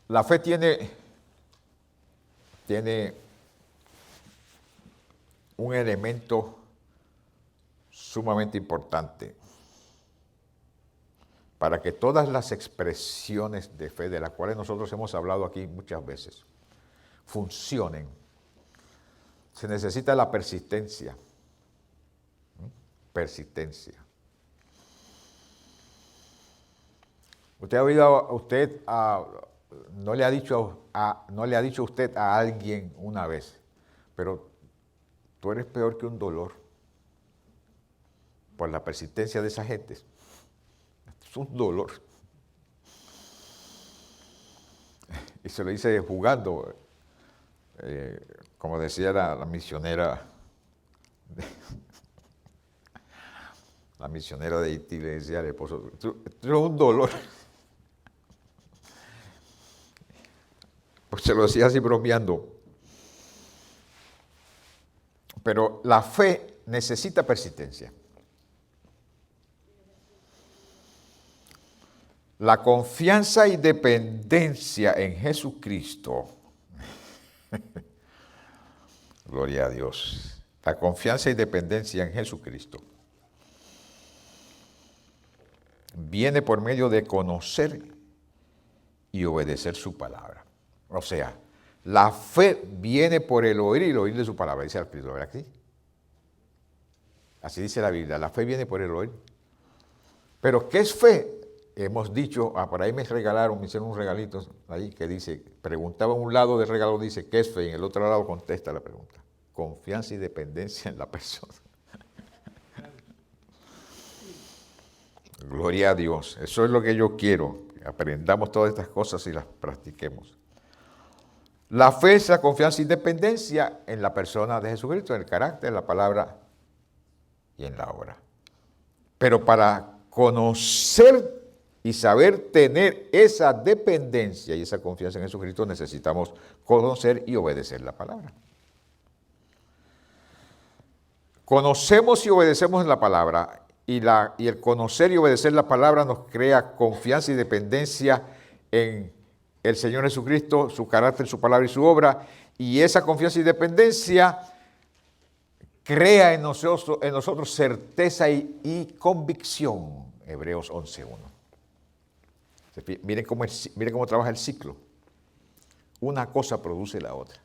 La fe tiene un elemento sumamente importante para que todas las expresiones de fe, de las cuales nosotros hemos hablado aquí muchas veces, funcionen. Se necesita la persistencia. Persistencia. Usted ha oído, no le ha dicho usted a alguien una vez, pero tú eres peor que un dolor por la persistencia de esa gente. Es un dolor. Y se lo dice jugando, como decía la misionera, la misionera de Haití le decía al esposo, tú eres un dolor. Pues se lo decía así bromeando. Pero la fe necesita persistencia. La confianza y dependencia en Jesucristo. Gloria a Dios. La confianza y dependencia en Jesucristo viene por medio de conocer y obedecer su palabra. O sea, la fe viene por el oír y el oír de su palabra, dice el Espíritu, ¿verdad que sí? Así dice la Biblia, la fe viene por el oír. Pero ¿qué es fe? Hemos dicho, por ahí me hicieron un regalito ahí que dice, preguntaba a un lado del regalo, dice, ¿qué es fe? Y en el otro lado contesta la pregunta. Confianza y dependencia en la persona. Gloria a Dios. Eso es lo que yo quiero, que aprendamos todas estas cosas y las practiquemos. La fe es la confianza y dependencia en la persona de Jesucristo, en el carácter, en la palabra y en la obra. Pero para conocer y saber tener esa dependencia y esa confianza en Jesucristo necesitamos conocer y obedecer la palabra. Conocemos y obedecemos la palabra y el conocer y obedecer la palabra nos crea confianza y dependencia en el Señor Jesucristo, su carácter, su palabra y su obra, y esa confianza y dependencia crea en nosotros certeza y convicción. Hebreos 11:1. Miren cómo trabaja el ciclo. Una cosa produce la otra.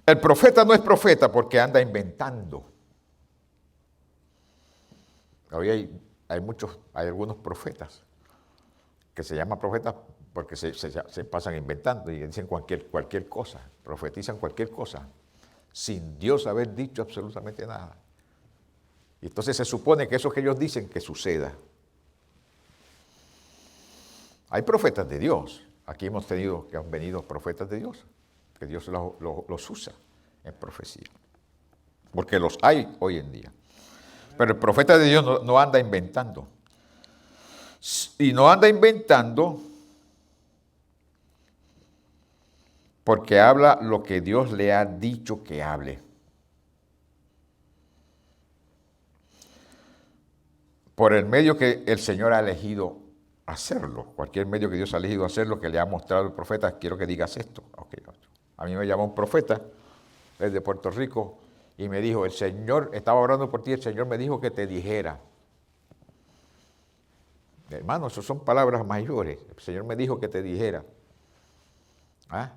El profeta no es profeta porque anda inventando. Hoy hay algunos profetas que se llaman profetas porque se pasan inventando y dicen cualquier cosa, profetizan cualquier cosa, sin Dios haber dicho absolutamente nada. Y entonces se supone que eso que ellos dicen que suceda. Hay profetas de Dios. Aquí hemos tenido que han venido profetas de Dios, que Dios los usa en profecía. Porque los hay hoy en día. Pero el profeta de Dios no anda inventando. Y no anda inventando porque habla lo que Dios le ha dicho que hable. Por el medio que el Señor ha elegido hacerlo. Cualquier medio que Dios ha elegido hacerlo, que le ha mostrado el profeta, quiero que digas esto. Okay. A mí me llamó un profeta desde Puerto Rico y me dijo, el Señor, estaba orando por ti, el Señor me dijo que te dijera. Hermano, eso son palabras mayores. El Señor me dijo que te dijera. ¿Ah?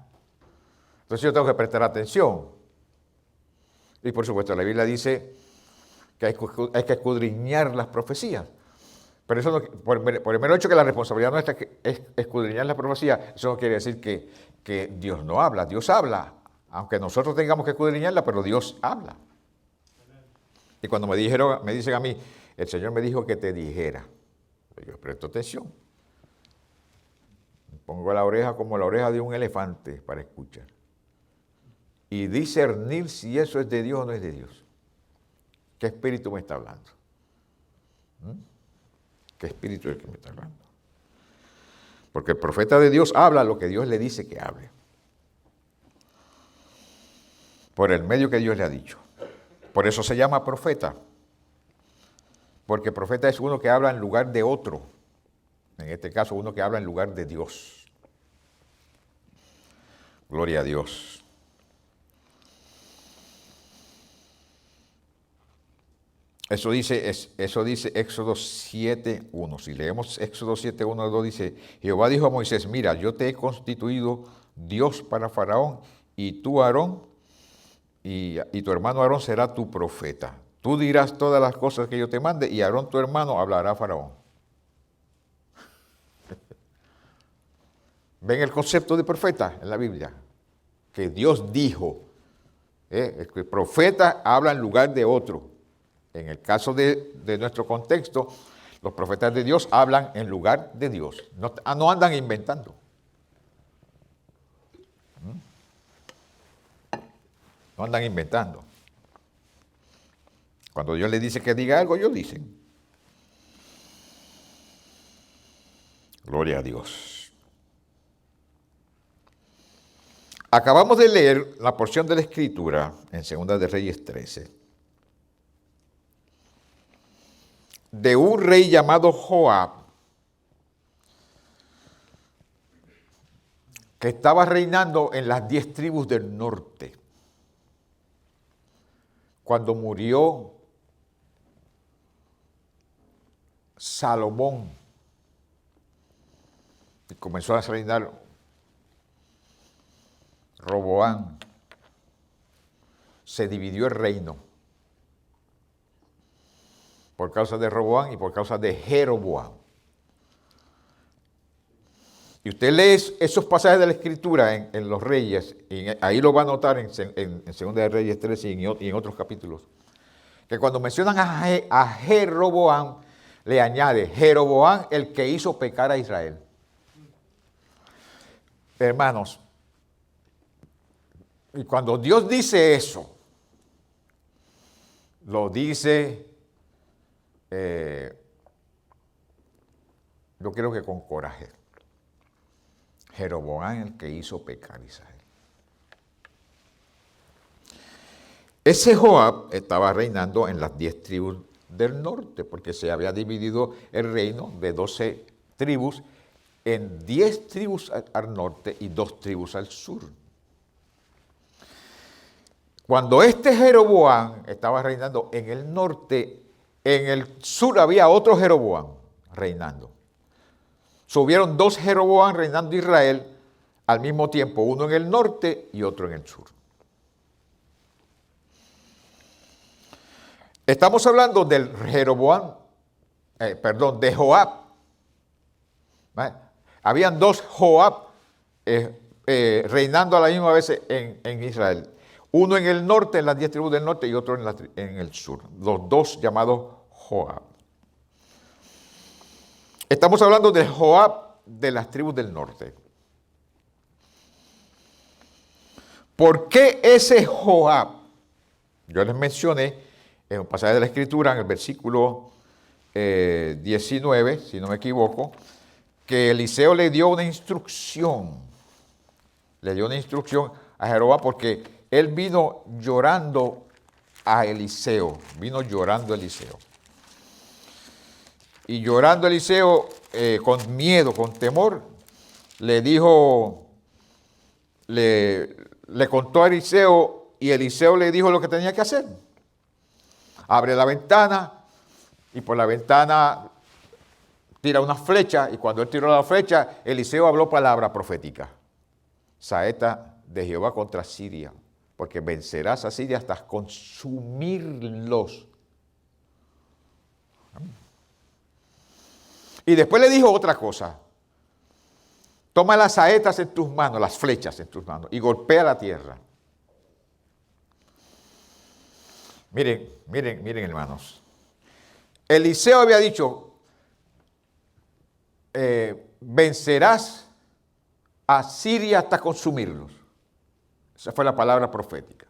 Entonces yo tengo que prestar atención. Y por supuesto la Biblia dice que hay que escudriñar las profecías. Pero eso no, por el mero hecho que la responsabilidad nuestra es escudriñar las profecías, eso no quiere decir que Dios no habla. Dios habla, aunque nosotros tengamos que escudriñarla, pero Dios habla. Y cuando me dicen a mí, el Señor me dijo que te dijera. Yo presto atención. Pongo la oreja como la oreja de un elefante para escuchar. Y discernir si eso es de Dios o no es de Dios. ¿Qué espíritu me está hablando? ¿Qué espíritu es el que me está hablando? Porque el profeta de Dios habla lo que Dios le dice que hable. Por el medio que Dios le ha dicho. Por eso se llama profeta. Porque profeta es uno que habla en lugar de otro. En este caso, uno que habla en lugar de Dios. Gloria a Dios. Eso dice Éxodo 7:1. Si leemos Éxodo 7:1 al 2, dice, Jehová dijo a Moisés, mira, yo te he constituido Dios para Faraón, y tú, Aarón, y tu hermano Aarón será tu profeta. Tú dirás todas las cosas que yo te mande, y Aarón tu hermano hablará a Faraón. ¿Ven el concepto de profeta en la Biblia? Que Dios dijo. El profeta habla en lugar de otro. En el caso de nuestro contexto, los profetas de Dios hablan en lugar de Dios. No andan inventando. No andan inventando. Cuando Dios le dice que diga algo, ellos dicen. Gloria a Dios. Acabamos de leer la porción de la Escritura en 2 de Reyes 13. De un rey llamado Joab, que estaba reinando en las 10 tribus del norte. Cuando murió Salomón y comenzó a reinar Roboam, se dividió el reino por causa de Roboam y por causa de Jeroboam. Y usted lee esos pasajes de la Escritura en los Reyes, y ahí lo va a notar en 2 de Reyes 13 y en otros capítulos, que cuando mencionan a Jeroboam, le añade Jeroboam, el que hizo pecar a Israel. Hermanos, y cuando Dios dice eso, lo dice, yo creo que con coraje. Jeroboam, el que hizo pecar a Israel. Ese Joab estaba reinando en las 10 tribus del norte, porque se había dividido el reino de 12 tribus en 10 tribus al norte y 2 tribus al sur. Cuando este Jeroboam estaba reinando en el norte, en el sur había otro Jeroboam reinando. Subieron 2 Jeroboam reinando Israel al mismo tiempo, uno en el norte y otro en el sur. Estamos hablando del Jeroboam, de Joab. ¿Vale? Habían 2 Joab reinando a la misma vez en Israel. Uno en el norte, en las 10 tribus del norte, y otro en el sur. Los 2 llamados Joab. Estamos hablando de Joab de las tribus del norte. ¿Por qué ese Joab? Yo les mencioné en un pasaje de la Escritura, en el versículo 19, si no me equivoco, que Eliseo le dio una instrucción. Le dio una instrucción a Jeroboam porque él vino llorando a Eliseo. Vino llorando a Eliseo. Y llorando Eliseo, con miedo, con temor, le dijo, le contó a Eliseo, y Eliseo le dijo lo que tenía que hacer. Abre la ventana, y por la ventana tira una flecha, y cuando él tiró la flecha, Eliseo habló palabra profética. Saeta de Jehová contra Siria, porque vencerás a Siria hasta consumirlos. Y después le dijo otra cosa. Toma las saetas en tus manos, las flechas en tus manos, y golpea la tierra. Miren, hermanos. Eliseo había dicho, vencerás a Siria hasta consumirlos. Esa fue la palabra profética.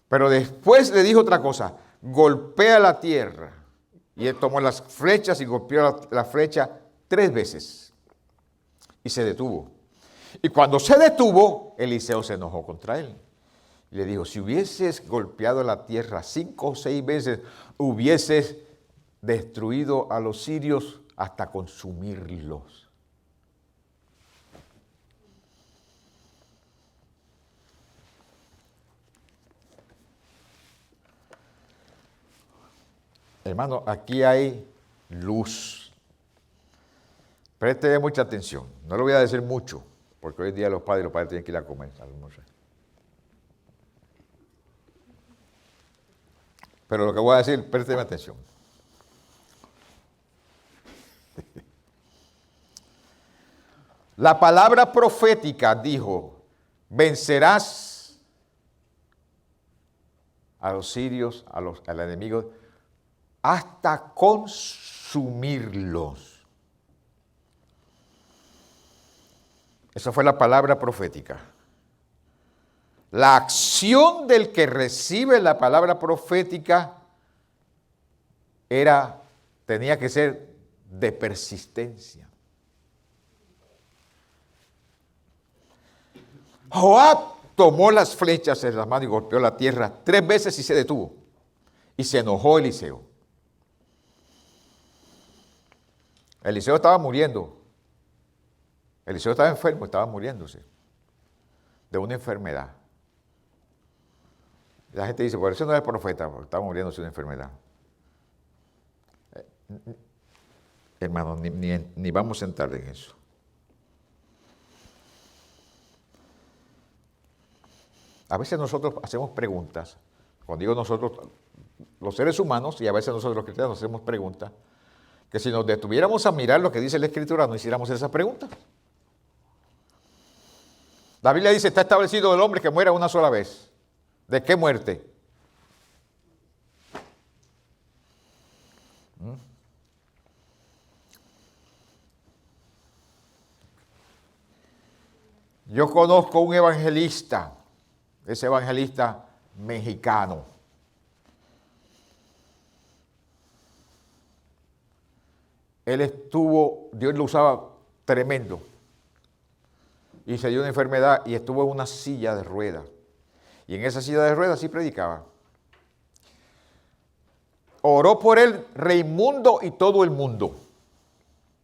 Pero después le dijo otra cosa, golpea la tierra. Y él tomó las flechas y golpeó la flecha 3 veces. Y se detuvo. Y cuando se detuvo, Eliseo se enojó contra él. Y le dijo, si hubieses golpeado la tierra 5 o 6 veces, hubieses destruido a los sirios hasta consumirlos. Hermano, aquí hay luz. Preste mucha atención. No le voy a decir mucho, porque hoy en día los padres tienen que ir a comer, a almorzar. Pero lo que voy a decir, présteme atención. La palabra profética dijo, vencerás a los sirios, al enemigo, hasta consumirlos. Esa fue la palabra profética. La acción del que recibe la palabra profética tenía que ser de persistencia. Joab tomó las flechas en las manos y golpeó la tierra 3 veces y se detuvo. Y se enojó Eliseo. Eliseo estaba muriendo. Eliseo estaba enfermo, estaba muriéndose de una enfermedad. La gente dice, por eso no es profeta, porque estaba muriéndose de una enfermedad. Hermano, ni vamos a entrar en eso. A veces nosotros hacemos preguntas, cuando digo nosotros, los seres humanos, y a veces nosotros los cristianos hacemos preguntas, que si nos detuviéramos a mirar lo que dice la Escritura, no hiciéramos esas preguntas. La Biblia dice, está establecido el hombre que muera una sola vez. ¿De qué muerte? Yo conozco un evangelista, ese evangelista mexicano. Dios lo usaba tremendo. Y se dio una enfermedad y estuvo en una silla de ruedas. Y en esa silla de ruedas sí predicaba. Oró por él Raimundo y todo el mundo.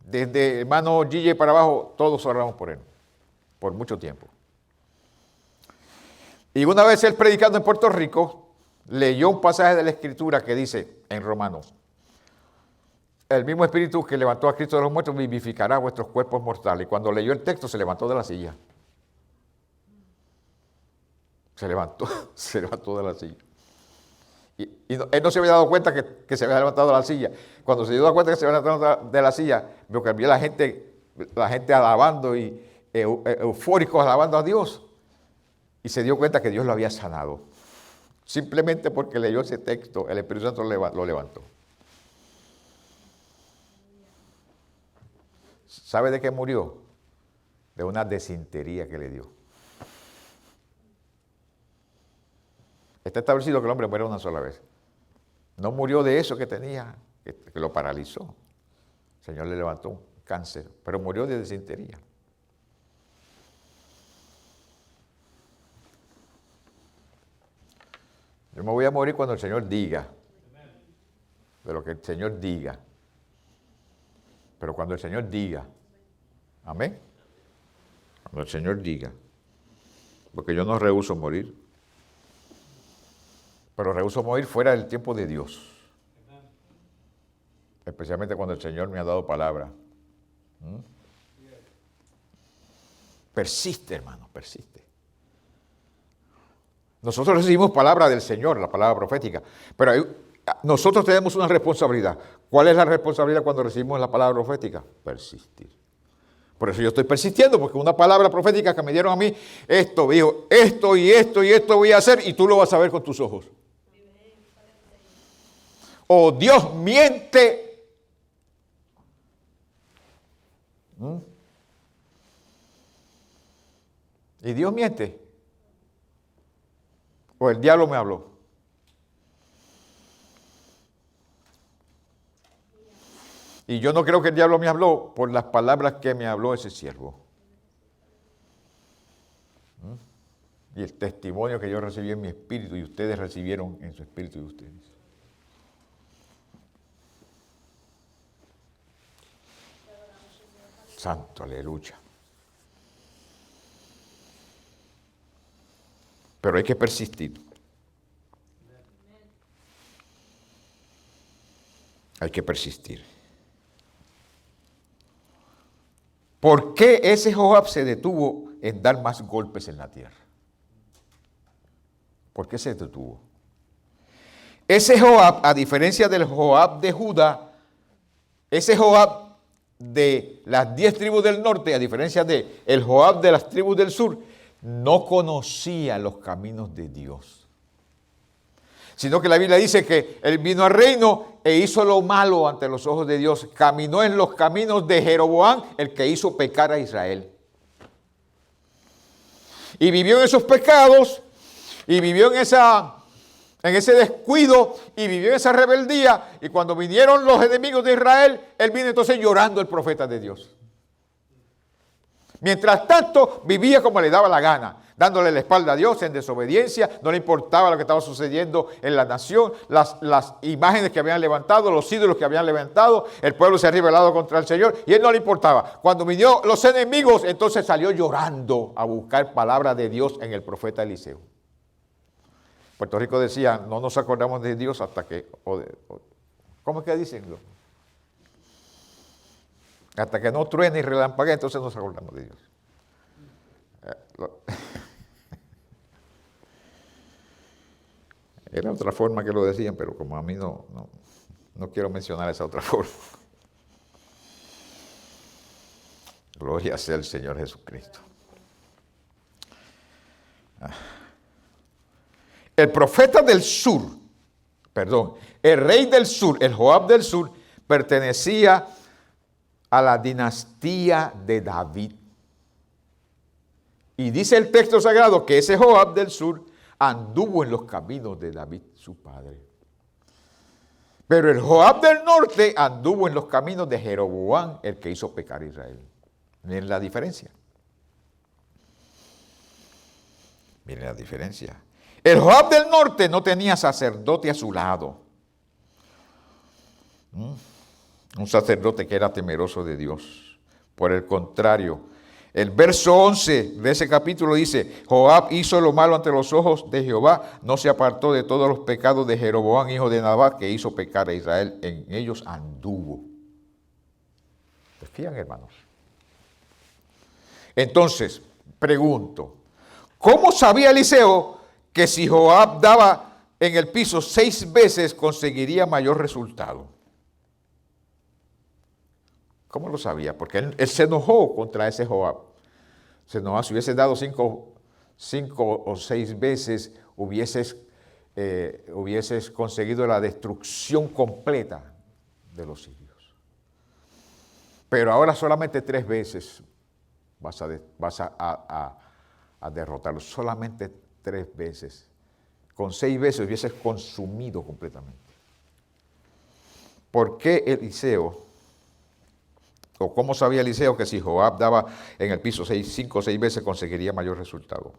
Desde hermano Gille para abajo, todos oramos por él. Por mucho tiempo. Y una vez él predicando en Puerto Rico, leyó un pasaje de la Escritura que dice en Romanos, el mismo Espíritu que levantó a Cristo de los muertos vivificará vuestros cuerpos mortales. Y cuando leyó el texto se levantó de la silla. Se levantó de la silla. Él no se había dado cuenta que se había levantado de la silla. Cuando se dio cuenta que se había levantado de la silla, vio que había la gente alabando y eufóricos alabando a Dios. Y se dio cuenta que Dios lo había sanado. Simplemente porque leyó ese texto, el Espíritu Santo lo levantó. ¿Sabe de qué murió? De una desintería que le dio. Está establecido que el hombre muere una sola vez. No murió de eso que tenía, que lo paralizó. El Señor le levantó un cáncer, pero murió de desintería. Yo me voy a morir cuando el Señor diga, de lo que el Señor diga. Pero cuando el Señor diga, amén. Cuando el Señor diga, porque yo no rehúso morir, pero rehúso morir fuera del tiempo de Dios. Especialmente cuando el Señor me ha dado palabra. Persiste, hermano, persiste. Nosotros recibimos palabra del Señor, la palabra profética, pero nosotros tenemos una responsabilidad. ¿Cuál es la responsabilidad cuando recibimos la palabra profética? Persistir. Por eso yo estoy persistiendo, porque una palabra profética que me dieron a mí, esto, dijo, esto y esto y esto voy a hacer, y tú lo vas a ver con tus ojos. O Dios miente. ¿Y Dios miente? ¿O el diablo me habló? Y yo no creo que el diablo me habló por las palabras que me habló ese siervo. Y el testimonio que yo recibí en mi espíritu y ustedes recibieron en su espíritu de ustedes. Santo, aleluya. Pero hay que persistir. Hay que persistir. ¿Por qué ese Joab se detuvo en dar más golpes en la tierra? ¿Por qué se detuvo? Ese Joab, a diferencia del Joab de Judá, ese Joab de las 10 tribus del norte, a diferencia de el Joab de las tribus del sur, no conocía los caminos de Dios. Sino que la Biblia dice que él vino al reino e hizo lo malo ante los ojos de Dios. Caminó en los caminos de Jeroboam, el que hizo pecar a Israel. Y vivió en esos pecados, y vivió en ese descuido, y vivió en esa rebeldía. Y cuando vinieron los enemigos de Israel, él vino entonces llorando el profeta de Dios. Mientras tanto, vivía como le daba la gana, dándole la espalda a Dios en desobediencia. No le importaba lo que estaba sucediendo en la nación, las imágenes que habían levantado, los ídolos que habían levantado. El pueblo se ha rebelado contra el Señor y él no le importaba. Cuando vinieron los enemigos, entonces salió llorando a buscar palabra de Dios en el profeta Eliseo. Puerto Rico decía, no nos acordamos de Dios hasta que... ¿Cómo es que dicen? Hasta que no truene y relampaguee, entonces nos acordamos de Dios. Era otra forma que lo decían, pero como a mí no quiero mencionar esa otra forma. Gloria sea el Señor Jesucristo. El profeta del sur, el rey del sur, el Joab del sur, pertenecía a la dinastía de David. Y dice el texto sagrado que ese Joab del sur anduvo en los caminos de David, su padre. Pero el Joab del norte anduvo en los caminos de Jeroboam, el que hizo pecar a Israel. Miren la diferencia. Miren la diferencia. El Joab del norte no tenía sacerdote a su lado. Un sacerdote que era temeroso de Dios. Por el contrario, el verso 11 de ese capítulo dice, Joab hizo lo malo ante los ojos de Jehová, no se apartó de todos los pecados de Jeroboam, hijo de Nabat, que hizo pecar a Israel, en ellos anduvo. ¿Se fijan, hermanos? Entonces, pregunto, ¿cómo sabía Eliseo que si Joab daba en el piso 6 veces conseguiría mayor resultado? ¿Cómo lo sabía? Porque él se enojó contra ese Joab. Se enojó. Si hubiese dado 5 o 6 veces, hubieses conseguido la destrucción completa de los sirios. Pero ahora solamente 3 veces vas a derrotarlos. Solamente 3 veces. Con 6 veces hubieses consumido completamente. ¿Por qué Eliseo? ¿O cómo sabía Eliseo que si Joab daba en el piso 5 o 6 veces conseguiría mayor resultado?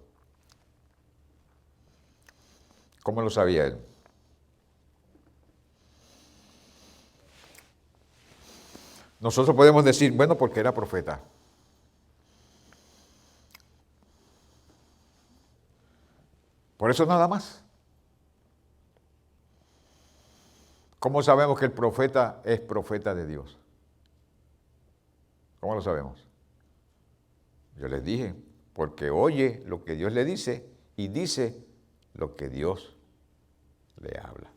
¿Cómo lo sabía él? Nosotros podemos decir, bueno, porque era profeta. Por eso nada más. ¿Cómo sabemos que el profeta es profeta de Dios? ¿Cómo lo sabemos? Yo les dije, porque oye lo que Dios le dice y dice lo que Dios le habla.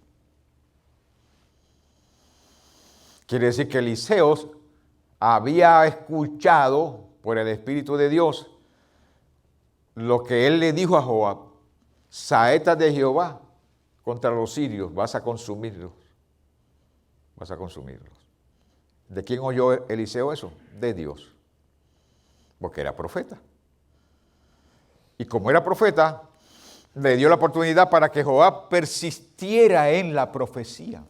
Quiere decir que Eliseo había escuchado por el Espíritu de Dios lo que él le dijo a Joab: saetas de Jehová contra los sirios, vas a consumirlos. Vas a consumirlos. ¿De quién oyó Eliseo eso? De Dios. Porque era profeta. Y como era profeta, le dio la oportunidad para que Joab persistiera en la profecía.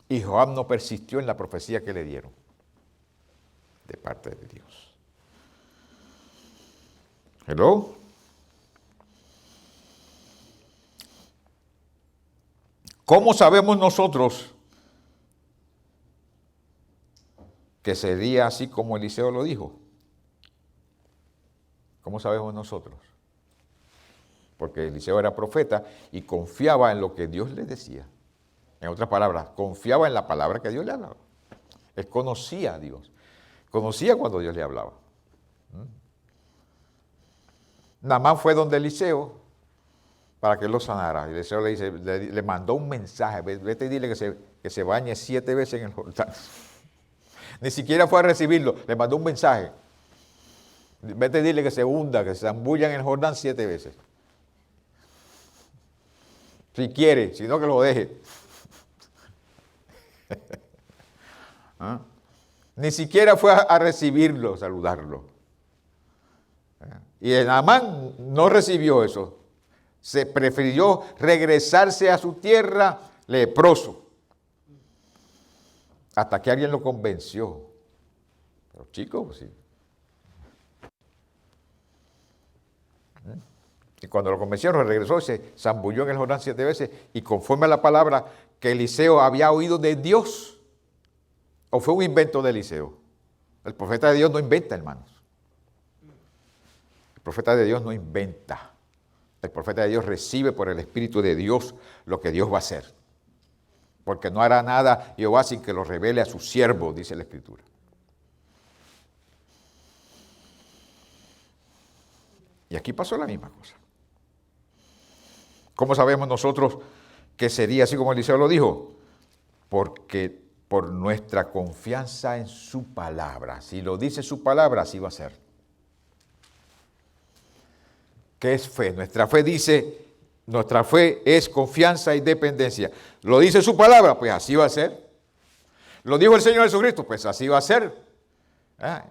Y Joab no persistió en la profecía que le dieron de parte de Dios. ¿Hello? ¿Cómo sabemos nosotros que sería así como Eliseo lo dijo. ¿Cómo sabemos nosotros? Porque Eliseo era profeta y confiaba en lo que Dios le decía. En otras palabras, confiaba en la palabra que Dios le hablaba. Él conocía a Dios. Conocía cuando Dios le hablaba. Naamán fue donde Eliseo para que él lo sanara. Y Eliseo le dice, le mandó un mensaje. Vete y dile que se bañe 7 veces en el Jordán. Ni siquiera fue a recibirlo. Le mandó un mensaje. Vete y dile que se hunda, que se zambulla en el Jordán 7 veces. Si quiere, si no que lo deje. ¿Ah? Ni siquiera fue a recibirlo, saludarlo. Y Naamán no recibió eso. Se prefirió regresarse a su tierra leproso. Hasta que alguien lo convenció. Pero chico, pues sí. Y cuando lo convencieron, regresó y se zambulló en el Jordán 7 veces. Y conforme a la palabra que Eliseo había oído de Dios, ¿o fue un invento de Eliseo? El profeta de Dios no inventa, hermanos. El profeta de Dios no inventa. El profeta de Dios recibe por el Espíritu de Dios lo que Dios va a hacer. Porque no hará nada Jehová sin que lo revele a su siervo, dice la Escritura. Y aquí pasó la misma cosa. ¿Cómo sabemos nosotros que sería así como Eliseo lo dijo? Porque por nuestra confianza en su palabra. Si lo dice su palabra, así va a ser. ¿Qué es fe? Nuestra fe dice, nuestra fe es confianza y dependencia. ¿Lo dice su palabra? Pues así va a ser. ¿Lo dijo el Señor Jesucristo? Pues así va a ser.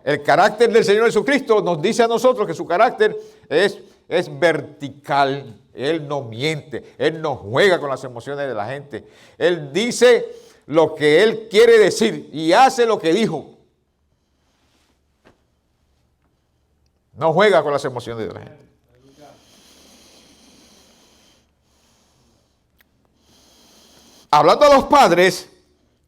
El carácter del Señor Jesucristo nos dice a nosotros que su carácter es vertical. Él no miente, Él no juega con las emociones de la gente. Él dice lo que Él quiere decir y hace lo que dijo. No juega con las emociones de la gente. Hablando a los padres,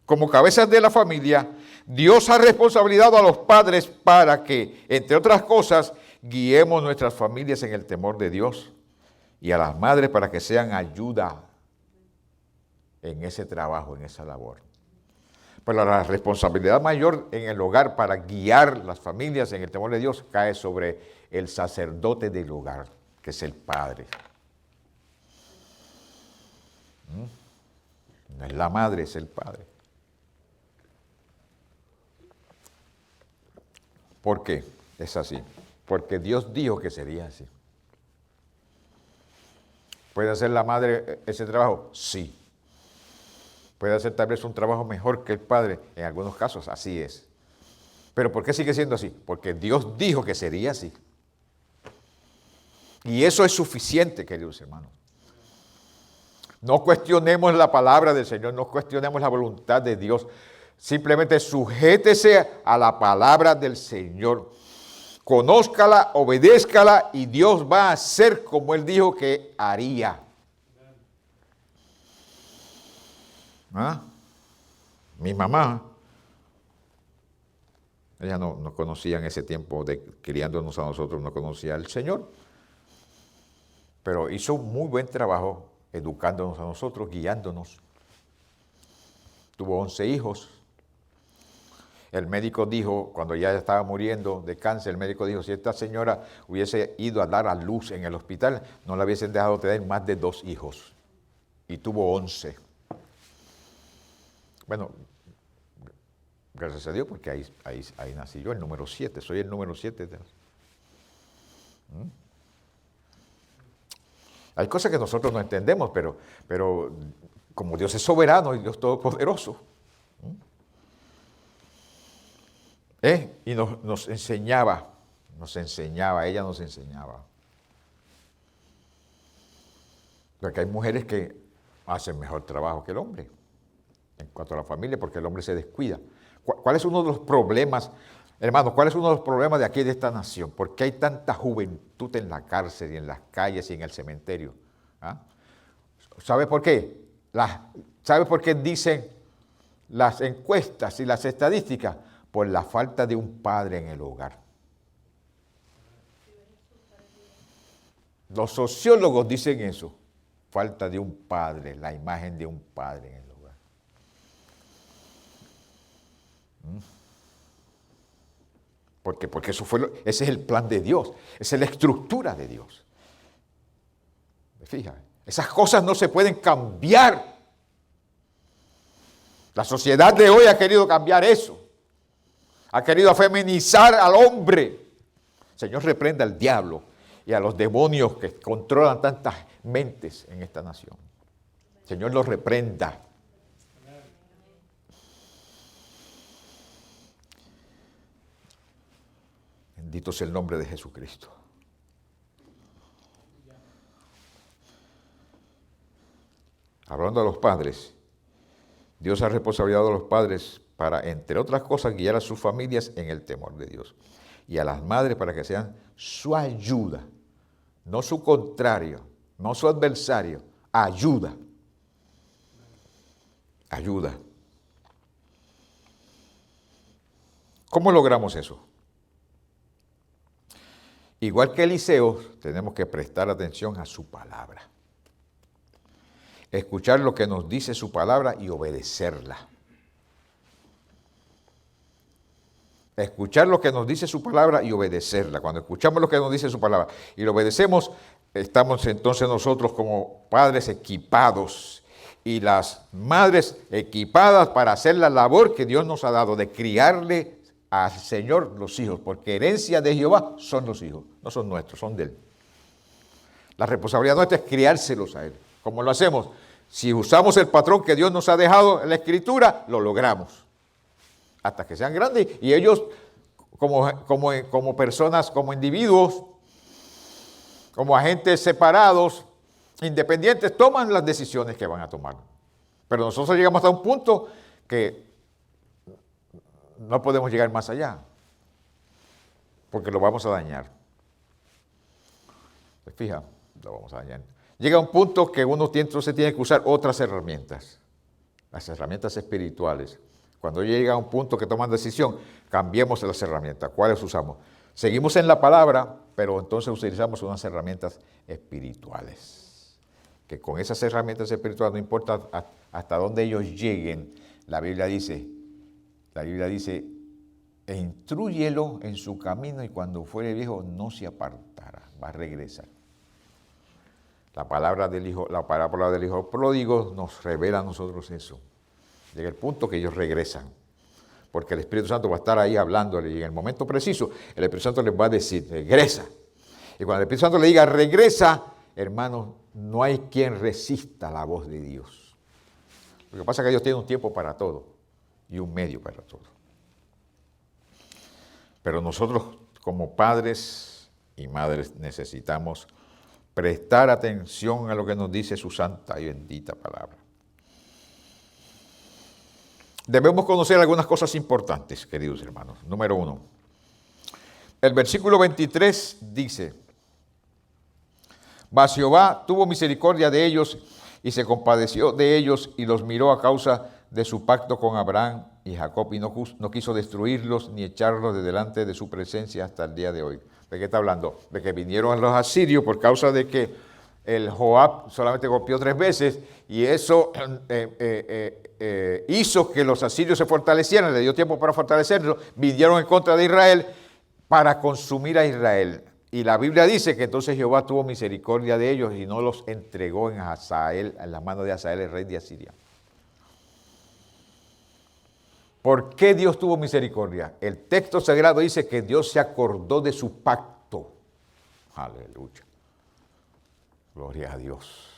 como cabezas de la familia, Dios ha responsabilizado a los padres para que, entre otras cosas, guiemos nuestras familias en el temor de Dios y a las madres para que sean ayuda en ese trabajo, en esa labor. Pero la responsabilidad mayor en el hogar para guiar las familias en el temor de Dios cae sobre el sacerdote del hogar, que es el padre. No es la madre, es el padre. ¿Por qué es así? Porque Dios dijo que sería así. ¿Puede hacer la madre ese trabajo? Sí. ¿Puede hacer tal vez un trabajo mejor que el padre? En algunos casos, así es. ¿Pero por qué sigue siendo así? Porque Dios dijo que sería así. Y eso es suficiente, queridos hermanos. No cuestionemos la palabra del Señor, no cuestionemos la voluntad de Dios. Simplemente sujétese a la palabra del Señor. Conózcala, obedézcala y Dios va a hacer como Él dijo que haría. Mi mamá, ella no conocía en ese tiempo de criándonos a nosotros, no conocía al Señor. Pero hizo un muy buen trabajo educándonos a nosotros, guiándonos. Tuvo 11 hijos. El médico dijo, cuando ya estaba muriendo de cáncer, el médico dijo, si esta señora hubiese ido a dar a luz en el hospital, no la hubiesen dejado tener más de 2 hijos. Y tuvo 11. Bueno, gracias a Dios, porque ahí nací yo, el número 7. Soy el número 7. Hay cosas que nosotros no entendemos, pero como Dios es soberano y Dios todopoderoso. Y nos enseñaba, ella nos enseñaba. Porque hay mujeres que hacen mejor trabajo que el hombre en cuanto a la familia, porque el hombre se descuida. ¿Cuál es uno de los problemas, hermanos, cuál es uno de los problemas de aquí, de esta nación? ¿Por qué hay tanta juventud en la cárcel y en las calles y en el cementerio? ¿Sabe por qué? ¿Sabe por qué dicen las encuestas y las estadísticas? por la falta de un padre en el hogar. Los sociólogos dicen eso, falta de un padre, la imagen de un padre en el hogar. ¿Por qué? Porque ese es el plan de Dios, esa es la estructura de Dios. Fíjate, esas cosas no se pueden cambiar. La sociedad de hoy ha querido cambiar eso. Ha querido feminizar al hombre. El Señor reprenda al diablo y a los demonios que controlan tantas mentes en esta nación. El Señor los reprenda. Bendito sea el nombre de Jesucristo. Hablando de los padres, Dios ha responsabilizado a los padres para, entre otras cosas, guiar a sus familias en el temor de Dios. Y a las madres para que sean su ayuda, no su contrario, no su adversario, ayuda. Ayuda. ¿Cómo logramos eso? Igual que Eliseo, tenemos que prestar atención a su palabra. Escuchar lo que nos dice su palabra y obedecerla. Escuchar lo que nos dice su palabra y obedecerla. Cuando escuchamos lo que nos dice su palabra y lo obedecemos, estamos entonces nosotros como padres equipados y las madres equipadas para hacer la labor que Dios nos ha dado de criarle al Señor los hijos, porque herencia de Jehová son los hijos, no son nuestros, son de Él. La responsabilidad nuestra es criárselos a Él. ¿Cómo lo hacemos? Si usamos el patrón que Dios nos ha dejado en la Escritura, lo logramos. Hasta que sean grandes y ellos como personas, como individuos, como agentes separados, independientes, toman las decisiones que van a tomar. Pero nosotros llegamos hasta un punto que no podemos llegar más allá, porque lo vamos a dañar. ¿Se fija? Lo vamos a dañar. Llega un punto que uno entonces tiene que usar otras herramientas, las herramientas espirituales. Cuando llega a un punto que toman decisión, cambiemos las herramientas. ¿Cuáles usamos? Seguimos en la palabra, pero entonces utilizamos unas herramientas espirituales. Que con esas herramientas espirituales, no importa hasta dónde ellos lleguen, la Biblia dice, e instrúyelo en su camino y cuando fuere viejo no se apartará, va a regresar. La parábola del hijo pródigo nos revela a nosotros eso. Llega el punto que ellos regresan, porque el Espíritu Santo va a estar ahí hablándole y en el momento preciso el Espíritu Santo les va a decir, regresa. Y cuando el Espíritu Santo le diga, regresa, hermanos, no hay quien resista la voz de Dios. Lo que pasa es que Dios tiene un tiempo para todo y un medio para todo. Pero nosotros como padres y madres necesitamos prestar atención a lo que nos dice su santa y bendita palabra. Debemos conocer algunas cosas importantes, queridos hermanos. Número 1. El versículo 23 dice, mas Jehová tuvo misericordia de ellos y se compadeció de ellos y los miró a causa de su pacto con Abraham y Jacob y no quiso destruirlos ni echarlos de delante de su presencia hasta el día de hoy. ¿De qué está hablando? De que vinieron los asirios por causa de que el Joab solamente golpeó 3 veces y eso hizo que los asirios se fortalecieran, le dio tiempo para fortalecerlos, vinieron en contra de Israel para consumir a Israel. Y la Biblia dice que entonces Jehová tuvo misericordia de ellos y no los entregó en la mano de Hazael, el rey de Asiria. ¿Por qué Dios tuvo misericordia? El texto sagrado dice que Dios se acordó de su pacto. Aleluya. Gloria a Dios.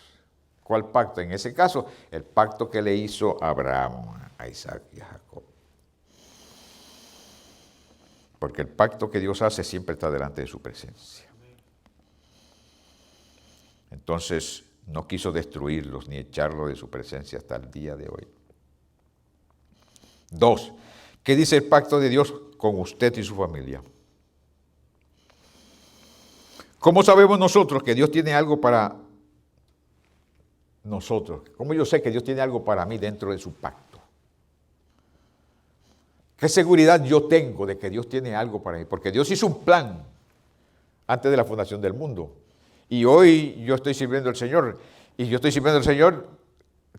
¿Cuál pacto? En ese caso, el pacto que le hizo a Abraham, a Isaac y a Jacob. Porque el pacto que Dios hace siempre está delante de su presencia. Entonces, no quiso destruirlos ni echarlos de su presencia hasta el día de hoy. 2. ¿Qué dice el pacto de Dios con usted y su familia? ¿Cómo sabemos nosotros que Dios tiene algo para nosotros? ¿Cómo yo sé que Dios tiene algo para mí dentro de su pacto? ¿Qué seguridad yo tengo de que Dios tiene algo para mí? Porque Dios hizo un plan antes de la fundación del mundo. Y hoy yo estoy sirviendo al Señor. Y yo estoy sirviendo al Señor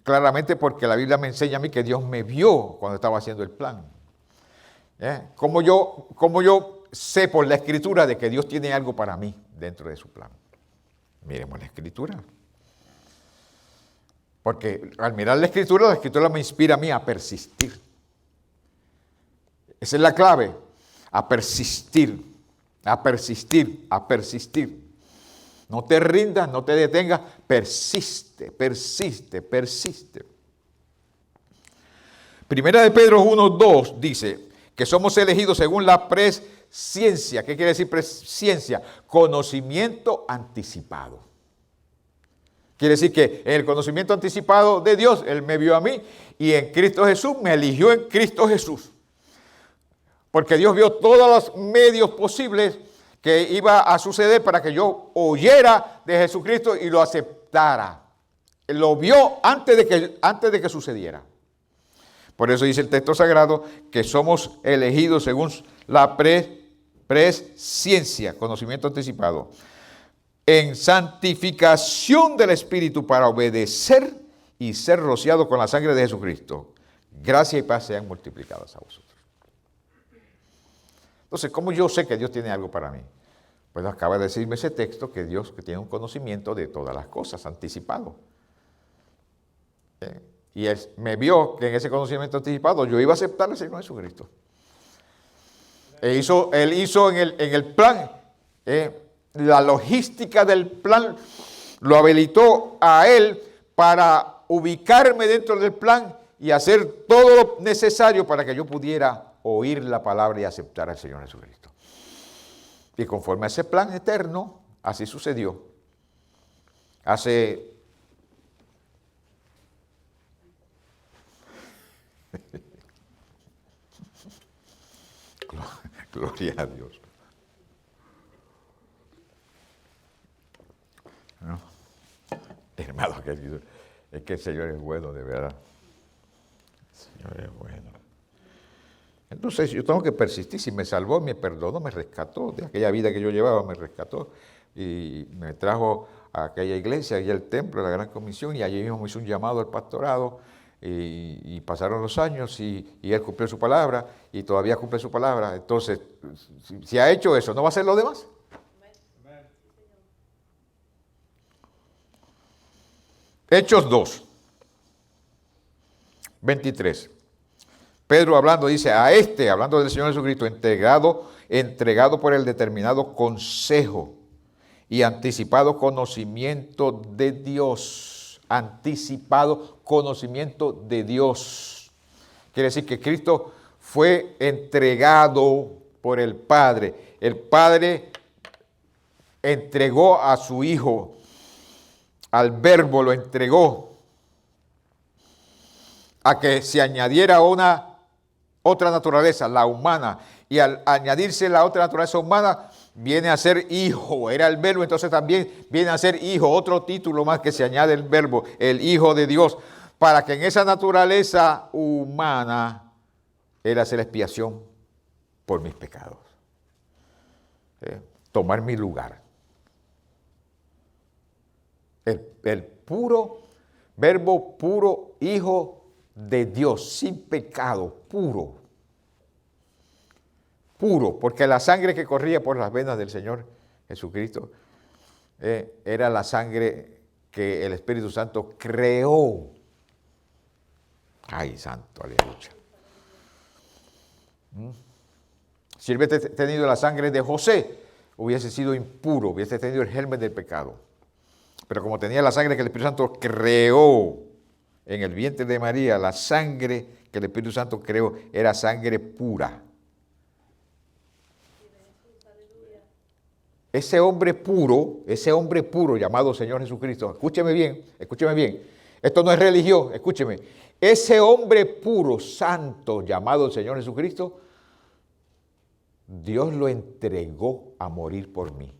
claramente porque la Biblia me enseña a mí que Dios me vio cuando estaba haciendo el plan. ¿Cómo yo sé por la Escritura de que Dios tiene algo para mí dentro de su plan? Miremos la Escritura. Porque al mirar la Escritura me inspira a mí a persistir. Esa es la clave, a persistir, a persistir, a persistir. No te rindas, no te detengas, persiste, persiste, persiste. Primera de Pedro 1:2 dice que somos elegidos según la presciencia. ¿Qué quiere decir presciencia? Conocimiento anticipado. Quiere decir que en el conocimiento anticipado de Dios, Él me vio a mí y en Cristo Jesús me eligió en Cristo Jesús. Porque Dios vio todos los medios posibles que iba a suceder para que yo oyera de Jesucristo y lo aceptara. Él lo vio antes de que sucediera. Por eso dice el texto sagrado que somos elegidos según la presciencia, conocimiento anticipado, en santificación del Espíritu para obedecer y ser rociado con la sangre de Jesucristo. Gracia y paz sean multiplicadas a vosotros. Entonces, ¿cómo yo sé que Dios tiene algo para mí? Pues acaba de decirme ese texto que Dios que tiene un conocimiento de todas las cosas, anticipado. Y Él me vio que en ese conocimiento anticipado yo iba a aceptar al Señor Jesucristo. Él hizo en el plan, la logística del plan lo habilitó a Él para ubicarme dentro del plan y hacer todo lo necesario para que yo pudiera oír la palabra y aceptar al Señor Jesucristo. Y conforme a ese plan eterno, así sucedió. Gloria a Dios. ¿No? Hermano querido, es que el Señor es bueno, de verdad. El Señor es bueno. Entonces yo tengo que persistir. Si me salvó, me perdonó, me rescató. De aquella vida que yo llevaba, me rescató. Y me trajo a aquella iglesia, allá al templo, a la Gran Comisión. Y allí mismo me hizo un llamado al pastorado. Y pasaron los años y Él cumplió su palabra. Y todavía cumple su palabra. Entonces, si ha hecho eso, ¿no va a hacer lo demás? Hechos 2, 23. Pedro hablando dice, hablando del Señor Jesucristo, entregado por el determinado consejo y anticipado conocimiento de Dios. Anticipado conocimiento de Dios. Quiere decir que Cristo fue entregado por el Padre. El Padre entregó a su Hijo, al Verbo lo entregó, a que se añadiera otra naturaleza, la humana, y al añadirse la otra naturaleza humana, viene a ser hijo, era el Verbo, entonces también viene a ser hijo, otro título más que se añade el Verbo, el Hijo de Dios, para que en esa naturaleza humana Él hace la expiación por mis pecados, tomar mi lugar. El puro Verbo, puro Hijo de Dios, sin pecado, puro, porque la sangre que corría por las venas del Señor Jesucristo era la sangre que el Espíritu Santo creó. Ay, santo, aleluya. Si él hubiese tenido la sangre de José, hubiese sido impuro, hubiese tenido el germen del pecado. Pero como tenía la sangre que el Espíritu Santo creó en el vientre de María, la sangre que el Espíritu Santo creó era sangre pura. Ese hombre puro llamado Señor Jesucristo, escúcheme bien, esto no es religión, escúcheme, ese hombre puro, santo, llamado el Señor Jesucristo, Dios lo entregó a morir por mí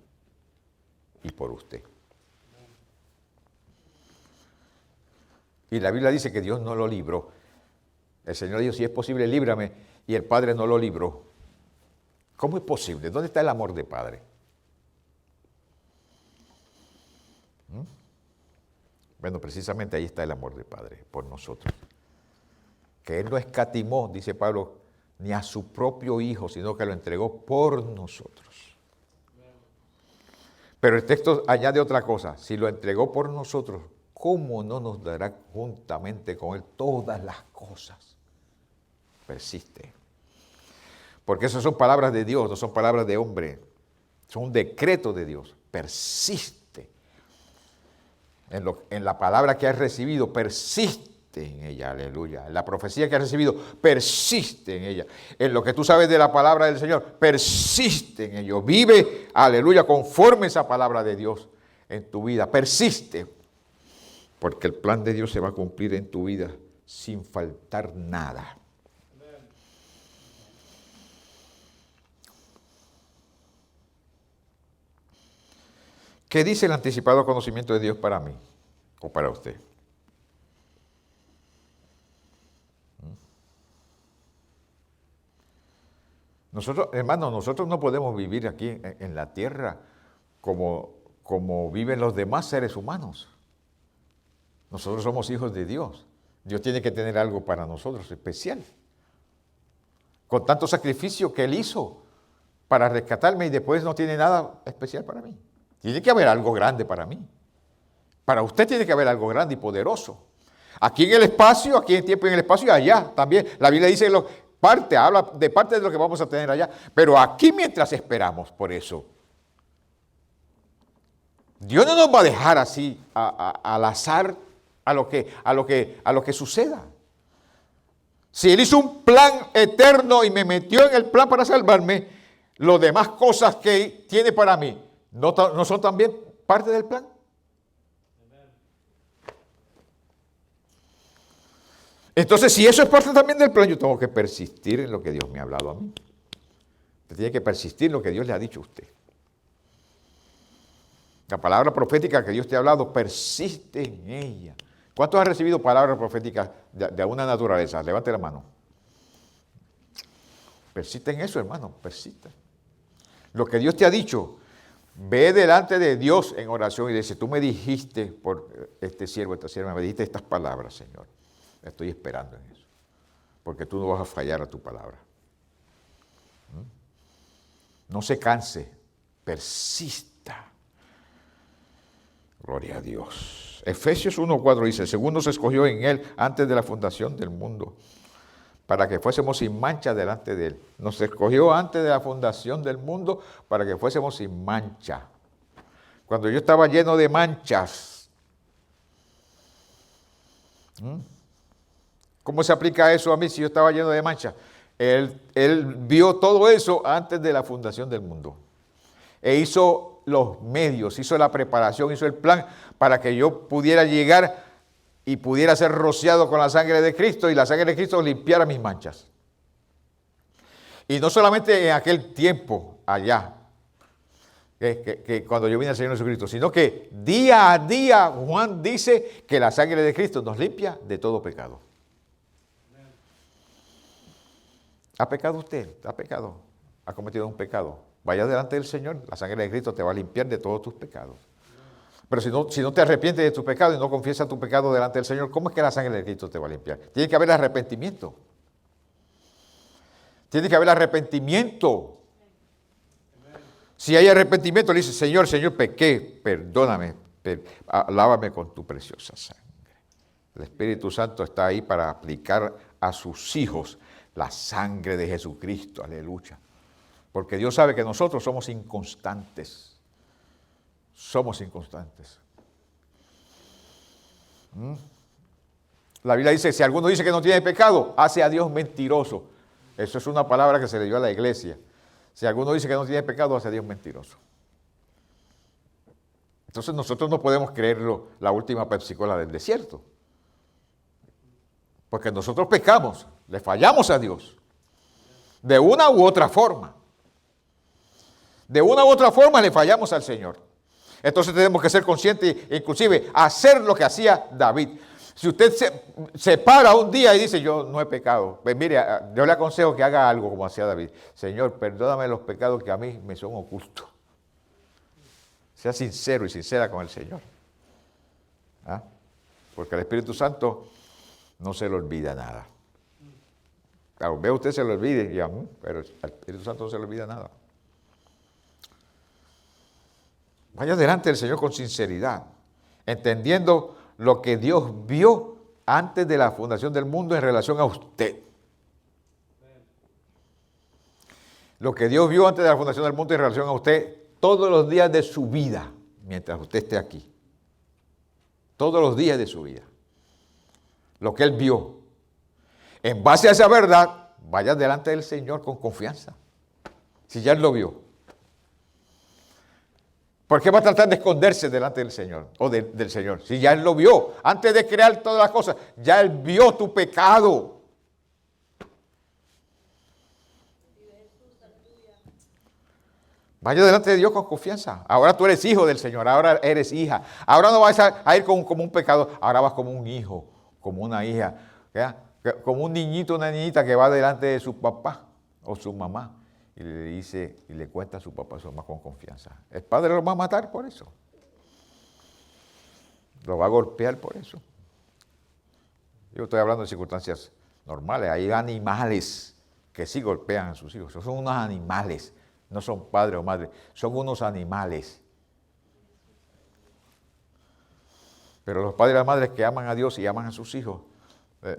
y por usted. Y la Biblia dice que Dios no lo libró. El Señor dijo, si es posible, líbrame, y el Padre no lo libró. ¿Cómo es posible? ¿Dónde está el amor de Padre? Bueno, precisamente ahí está el amor de Padre por nosotros. Que Él no escatimó, dice Pablo, ni a su propio Hijo, sino que lo entregó por nosotros. Pero el texto añade otra cosa. Si lo entregó por nosotros, ¿cómo no nos dará juntamente con Él todas las cosas? Persiste. Porque esas son palabras de Dios, no son palabras de hombre. Son un decreto de Dios. Persiste. En la palabra que has recibido, persiste en ella, aleluya. En la profecía que has recibido, persiste en ella. En lo que tú sabes de la palabra del Señor, persiste en ello. Vive, aleluya, conforme esa palabra de Dios en tu vida. Persiste. Porque el plan de Dios se va a cumplir en tu vida sin faltar nada. ¿Qué dice el anticipado conocimiento de Dios para mí o para usted? Nosotros, hermanos, nosotros no podemos vivir aquí en la tierra como viven los demás seres humanos. Nosotros somos hijos de Dios. Dios tiene que tener algo para nosotros especial. Con tanto sacrificio que Él hizo para rescatarme y después no tiene nada especial para mí. Tiene que haber algo grande para mí. Para usted tiene que haber algo grande y poderoso. Aquí en el espacio, aquí en tiempo y en el espacio y allá también. La Biblia dice habla de parte de lo que vamos a tener allá. Pero aquí mientras esperamos por eso. Dios no nos va a dejar así al azar a lo que suceda. Si Él hizo un plan eterno y me metió en el plan para salvarme, las demás cosas que tiene para mí, ¿no son también parte del plan? Entonces, si eso es parte también del plan, yo tengo que persistir en lo que Dios me ha hablado a mí. Usted tiene que persistir en lo que Dios le ha dicho a usted. La palabra profética que Dios te ha hablado, persiste en ella. ¿Cuántos han recibido palabras proféticas de alguna naturaleza? Levante la mano. Persiste en eso, hermano, persiste. Lo que Dios te ha dicho, ve delante de Dios en oración y dice, tú me dijiste por este siervo, esta sierva, me dijiste estas palabras, Señor. Estoy esperando en eso, porque tú no vas a fallar a tu palabra. No se canse, persista. Gloria a Dios. Efesios 1:4 dice, según nos escogió en Él antes de la fundación del mundo, para que fuésemos sin mancha delante de Él. Nos escogió antes de la fundación del mundo para que fuésemos sin mancha. Cuando yo estaba lleno de manchas, ¿cómo se aplica eso a mí si yo estaba lleno de manchas? Él vio todo eso antes de la fundación del mundo. E hizo los medios, hizo la preparación, hizo el plan para que yo pudiera llegar y pudiera ser rociado con la sangre de Cristo y la sangre de Cristo limpiara mis manchas. Y no solamente en aquel tiempo allá, que cuando yo vine al Señor Jesucristo, sino que día a día Juan dice que la sangre de Cristo nos limpia de todo pecado. ¿Ha pecado usted? ¿Ha pecado? ¿Ha cometido un pecado? Vaya delante del Señor, la sangre de Cristo te va a limpiar de todos tus pecados. Pero si no te arrepientes de tus pecados y no confiesas tu pecado delante del Señor, ¿cómo es que la sangre de Cristo te va a limpiar? Tiene que haber arrepentimiento. Tiene que haber arrepentimiento. Si hay arrepentimiento, le dice, Señor, pequé, perdóname, lávame con tu preciosa sangre. El Espíritu Santo está ahí para aplicar a sus hijos la sangre de Jesucristo, aleluya. Porque Dios sabe que nosotros somos inconstantes. Somos inconstantes. La Biblia dice, si alguno dice que no tiene pecado, hace a Dios mentiroso. Eso es una palabra que se le dio a la iglesia. Si alguno dice que no tiene pecado, hace a Dios mentiroso. Entonces nosotros no podemos creerlo la última Pepsi-Cola del desierto. Porque nosotros pecamos, le fallamos a Dios. De una u otra forma. De una u otra forma le fallamos al Señor. Entonces tenemos que ser conscientes, inclusive hacer lo que hacía David. Si usted se para un día y dice, yo no he pecado, pues mire, yo le aconsejo que haga algo como hacía David. Señor, perdóname los pecados que a mí me son ocultos. Sea sincero y sincera con el Señor. ¿Ah? Porque el Espíritu Santo no se le olvida nada. Claro, ve usted se le olvide, pero al Espíritu Santo no se le olvida nada. Vaya delante del Señor con sinceridad, entendiendo lo que Dios vio antes de la fundación del mundo en relación a usted. Lo que Dios vio antes de la fundación del mundo en relación a usted todos los días de su vida, mientras usted esté aquí. Todos los días de su vida. Lo que Él vio. En base a esa verdad, vaya delante del Señor con confianza. Si ya Él lo vio. ¿Por qué va a tratar de esconderse delante del Señor? O del Señor. Si ya Él lo vio. Antes de crear todas las cosas, ya Él vio tu pecado. Vaya delante de Dios con confianza. Ahora tú eres hijo del Señor. Ahora eres hija. Ahora no vas a ir como un pecador. Ahora vas como un hijo, como una hija. ¿Ya? Como un niñito, una niñita que va delante de su papá o su mamá. Y le dice, y le cuenta a su papá, a su mamá con confianza. El padre lo va a matar por eso. Lo va a golpear por eso. Yo estoy hablando de circunstancias normales. Hay animales que sí golpean a sus hijos. Son unos animales. No son padres o madres. Son unos animales. Pero los padres y las madres que aman a Dios y aman a sus hijos,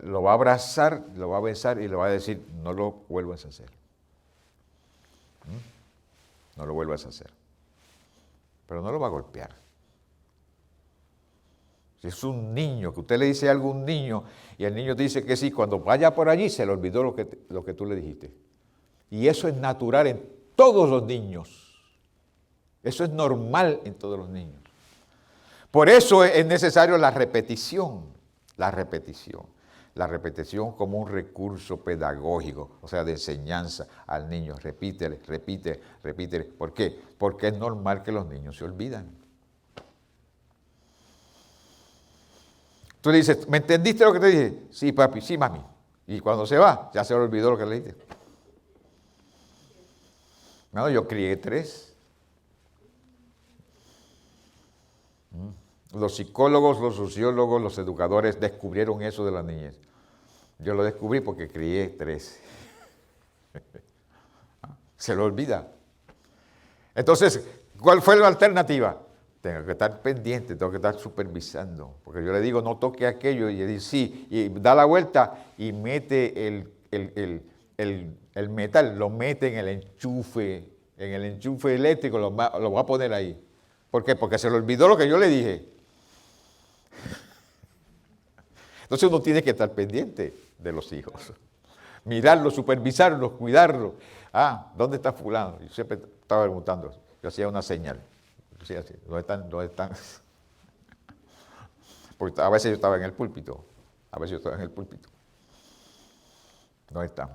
lo va a abrazar, lo va a besar y le va a decir, no lo vuelvas a hacer. No lo vuelvas a hacer. Pero no lo va a golpear. Si es un niño, que usted le dice algo a un niño y el niño te dice que sí, cuando vaya por allí se le olvidó lo que tú le dijiste. Y eso es natural en todos los niños. Eso es normal en todos los niños. Por eso es necesario la repetición. La repetición. La repetición como un recurso pedagógico, o sea, de enseñanza al niño. Repítele, repite, repítele. ¿Por qué? Porque es normal que los niños se olvidan. Tú le dices, ¿me entendiste lo que te dije? Sí, papi, sí, mami. Y cuando se va, ya se le olvidó lo que le dije. No, yo crié 3. Los psicólogos, los sociólogos, los educadores descubrieron eso de la niñez. Yo lo descubrí porque crié 3. Se lo olvida. Entonces, ¿cuál fue la alternativa? Tengo que estar pendiente, tengo que estar supervisando. Porque yo le digo, no toque aquello, y él dice, sí, y da la vuelta y mete el metal, lo mete en el enchufe eléctrico, lo va a poner ahí. ¿Por qué? Porque se le olvidó lo que yo le dije. Entonces uno tiene que estar pendiente de los hijos. Mirarlos, supervisarlos, cuidarlos. ¿Dónde está fulano? Yo siempre estaba preguntando. Yo hacía una señal. Yo hacía así, ¿dónde están? ¿Dónde están? Porque a veces yo estaba en el púlpito. ¿Dónde están?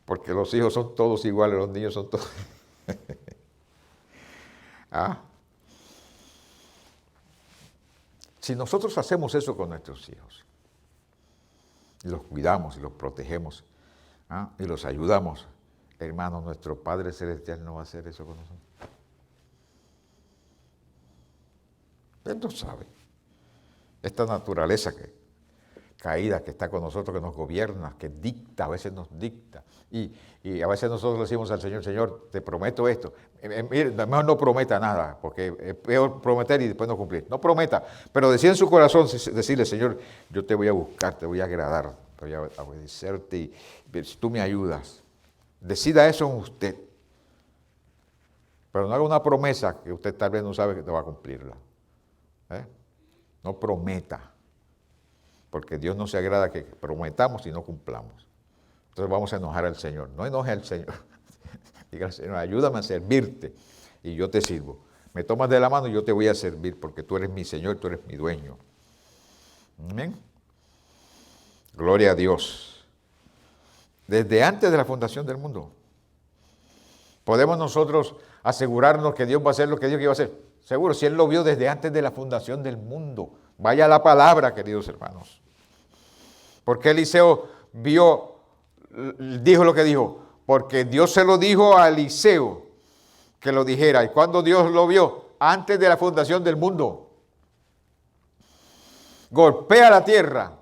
Porque los hijos son todos iguales, los niños son todos. Si nosotros hacemos eso con nuestros hijos, y los cuidamos y los protegemos, y los ayudamos, hermanos, nuestro Padre Celestial no va a hacer eso con nosotros. Él lo sabe. Esta naturaleza caída que está con nosotros, que nos gobierna, que dicta, a veces nos dicta. Y a veces nosotros le decimos al Señor, Señor, te prometo esto. Mire, mejor no prometa nada, porque es peor prometer y después no cumplir. No prometa, pero decir en su corazón, decirle, Señor, yo te voy a buscar, te voy a agradar, te voy a obedecerte y si tú me ayudas. Decida eso en usted. Pero no haga una promesa que usted tal vez no sabe que te va a cumplirla. No prometa. Porque Dios no se agrada que prometamos y no cumplamos. Entonces vamos a enojar al Señor. No enoje al Señor. Diga al Señor, ayúdame a servirte y yo te sirvo. Me tomas de la mano y yo te voy a servir porque tú eres mi Señor, tú eres mi dueño. Amén. Gloria a Dios. Desde antes de la fundación del mundo, ¿podemos nosotros asegurarnos que Dios va a hacer lo que Dios iba a hacer? seguro, si Él lo vio desde antes de la fundación del mundo. Vaya la palabra, queridos hermanos. Porque Eliseo dijo lo que dijo. Porque Dios se lo dijo a Eliseo que lo dijera. ¿Y cuando Dios lo vio? Antes de la fundación del mundo. Golpea la tierra.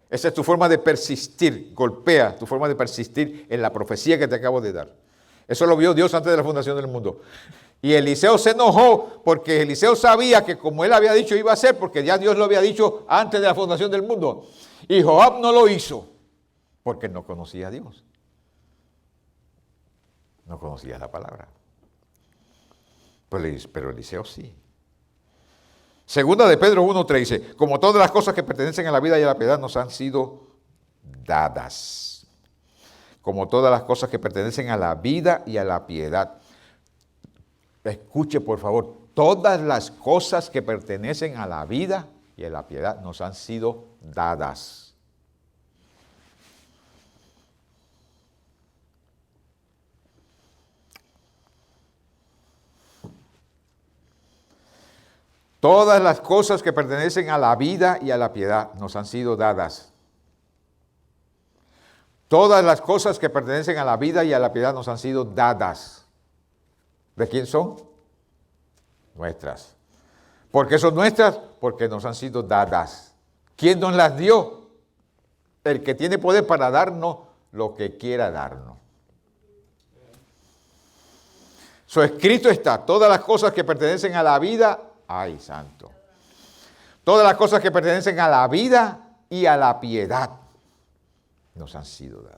Esa es tu forma de persistir. Golpea tu forma de persistir en la profecía que te acabo de dar. Eso lo vio Dios antes de la fundación del mundo. Y Eliseo se enojó porque Eliseo sabía que como él había dicho iba a ser, porque ya Dios lo había dicho antes de la fundación del mundo. Y Joab no lo hizo porque no conocía a Dios. No conocía la palabra. Pero Eliseo sí. Segunda de Pedro 1:3 dice, como todas las cosas que pertenecen a la vida y a la piedad nos han sido dadas. Como todas las cosas que pertenecen a la vida y a la piedad. Escuche, por favor, todas las cosas que pertenecen a la vida y a la piedad nos han sido dadas. Todas las cosas que pertenecen a la vida y a la piedad nos han sido dadas. Todas las cosas que pertenecen a la vida y a la piedad nos han sido dadas. ¿De quién son? Nuestras. ¿Por qué son nuestras? Porque nos han sido dadas. ¿Quién nos las dio? El que tiene poder para darnos lo que quiera darnos. Su escrito está, todas las cosas que pertenecen a la vida, ay santo, todas las cosas que pertenecen a la vida y a la piedad nos han sido dadas.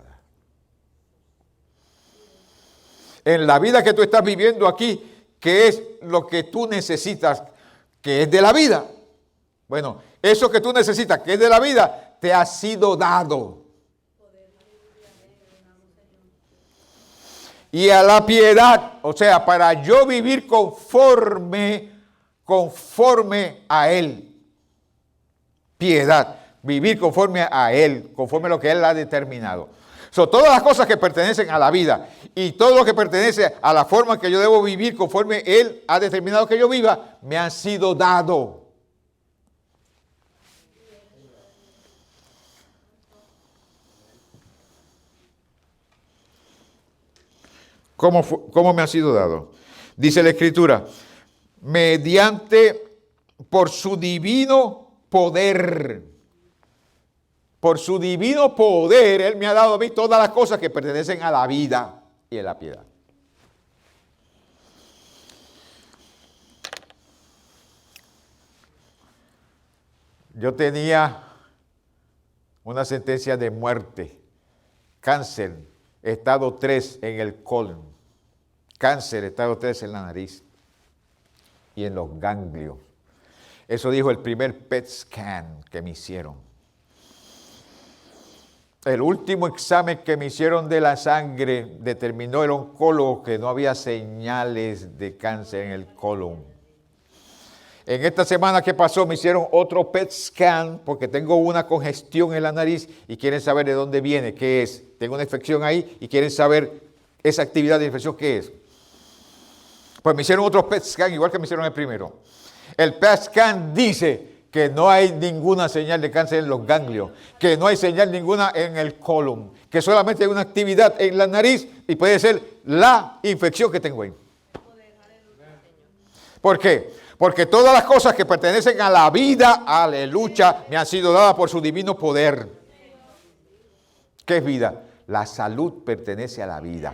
En la vida que tú estás viviendo aquí, ¿qué es lo que tú necesitas? ¿Qué es de la vida? Bueno, eso que tú necesitas, que es de la vida, te ha sido dado. Y a la piedad, o sea, para yo vivir conforme a Él. Piedad, vivir conforme a Él, conforme a lo que Él ha determinado. Todas las cosas que pertenecen a la vida y todo lo que pertenece a la forma que yo debo vivir conforme Él ha determinado que yo viva, me han sido dado. ¿Cómo me ha sido dado? Dice la Escritura, por su divino poder. Por su divino poder, Él me ha dado a mí todas las cosas que pertenecen a la vida y a la piedad. Yo tenía una sentencia de muerte, cáncer, estado 3 en el colon. Cáncer, estado 3 en la nariz y en los ganglios. Eso dijo el primer PET scan que me hicieron. El último examen que me hicieron de la sangre determinó el oncólogo que no había señales de cáncer en el colon. En esta semana que pasó me hicieron otro PET scan porque tengo una congestión en la nariz y quieren saber de dónde viene, qué es. Tengo una infección ahí y quieren saber esa actividad de infección, qué es. Pues me hicieron otro PET scan, igual que me hicieron el primero. El PET scan dice que no hay ninguna señal de cáncer en los ganglios, que no hay señal ninguna en el colon, que solamente hay una actividad en la nariz y puede ser la infección que tengo ahí. ¿Por qué? Porque todas las cosas que pertenecen a la vida, aleluya, me han sido dadas por su divino poder. ¿Qué es vida? La salud pertenece a la vida.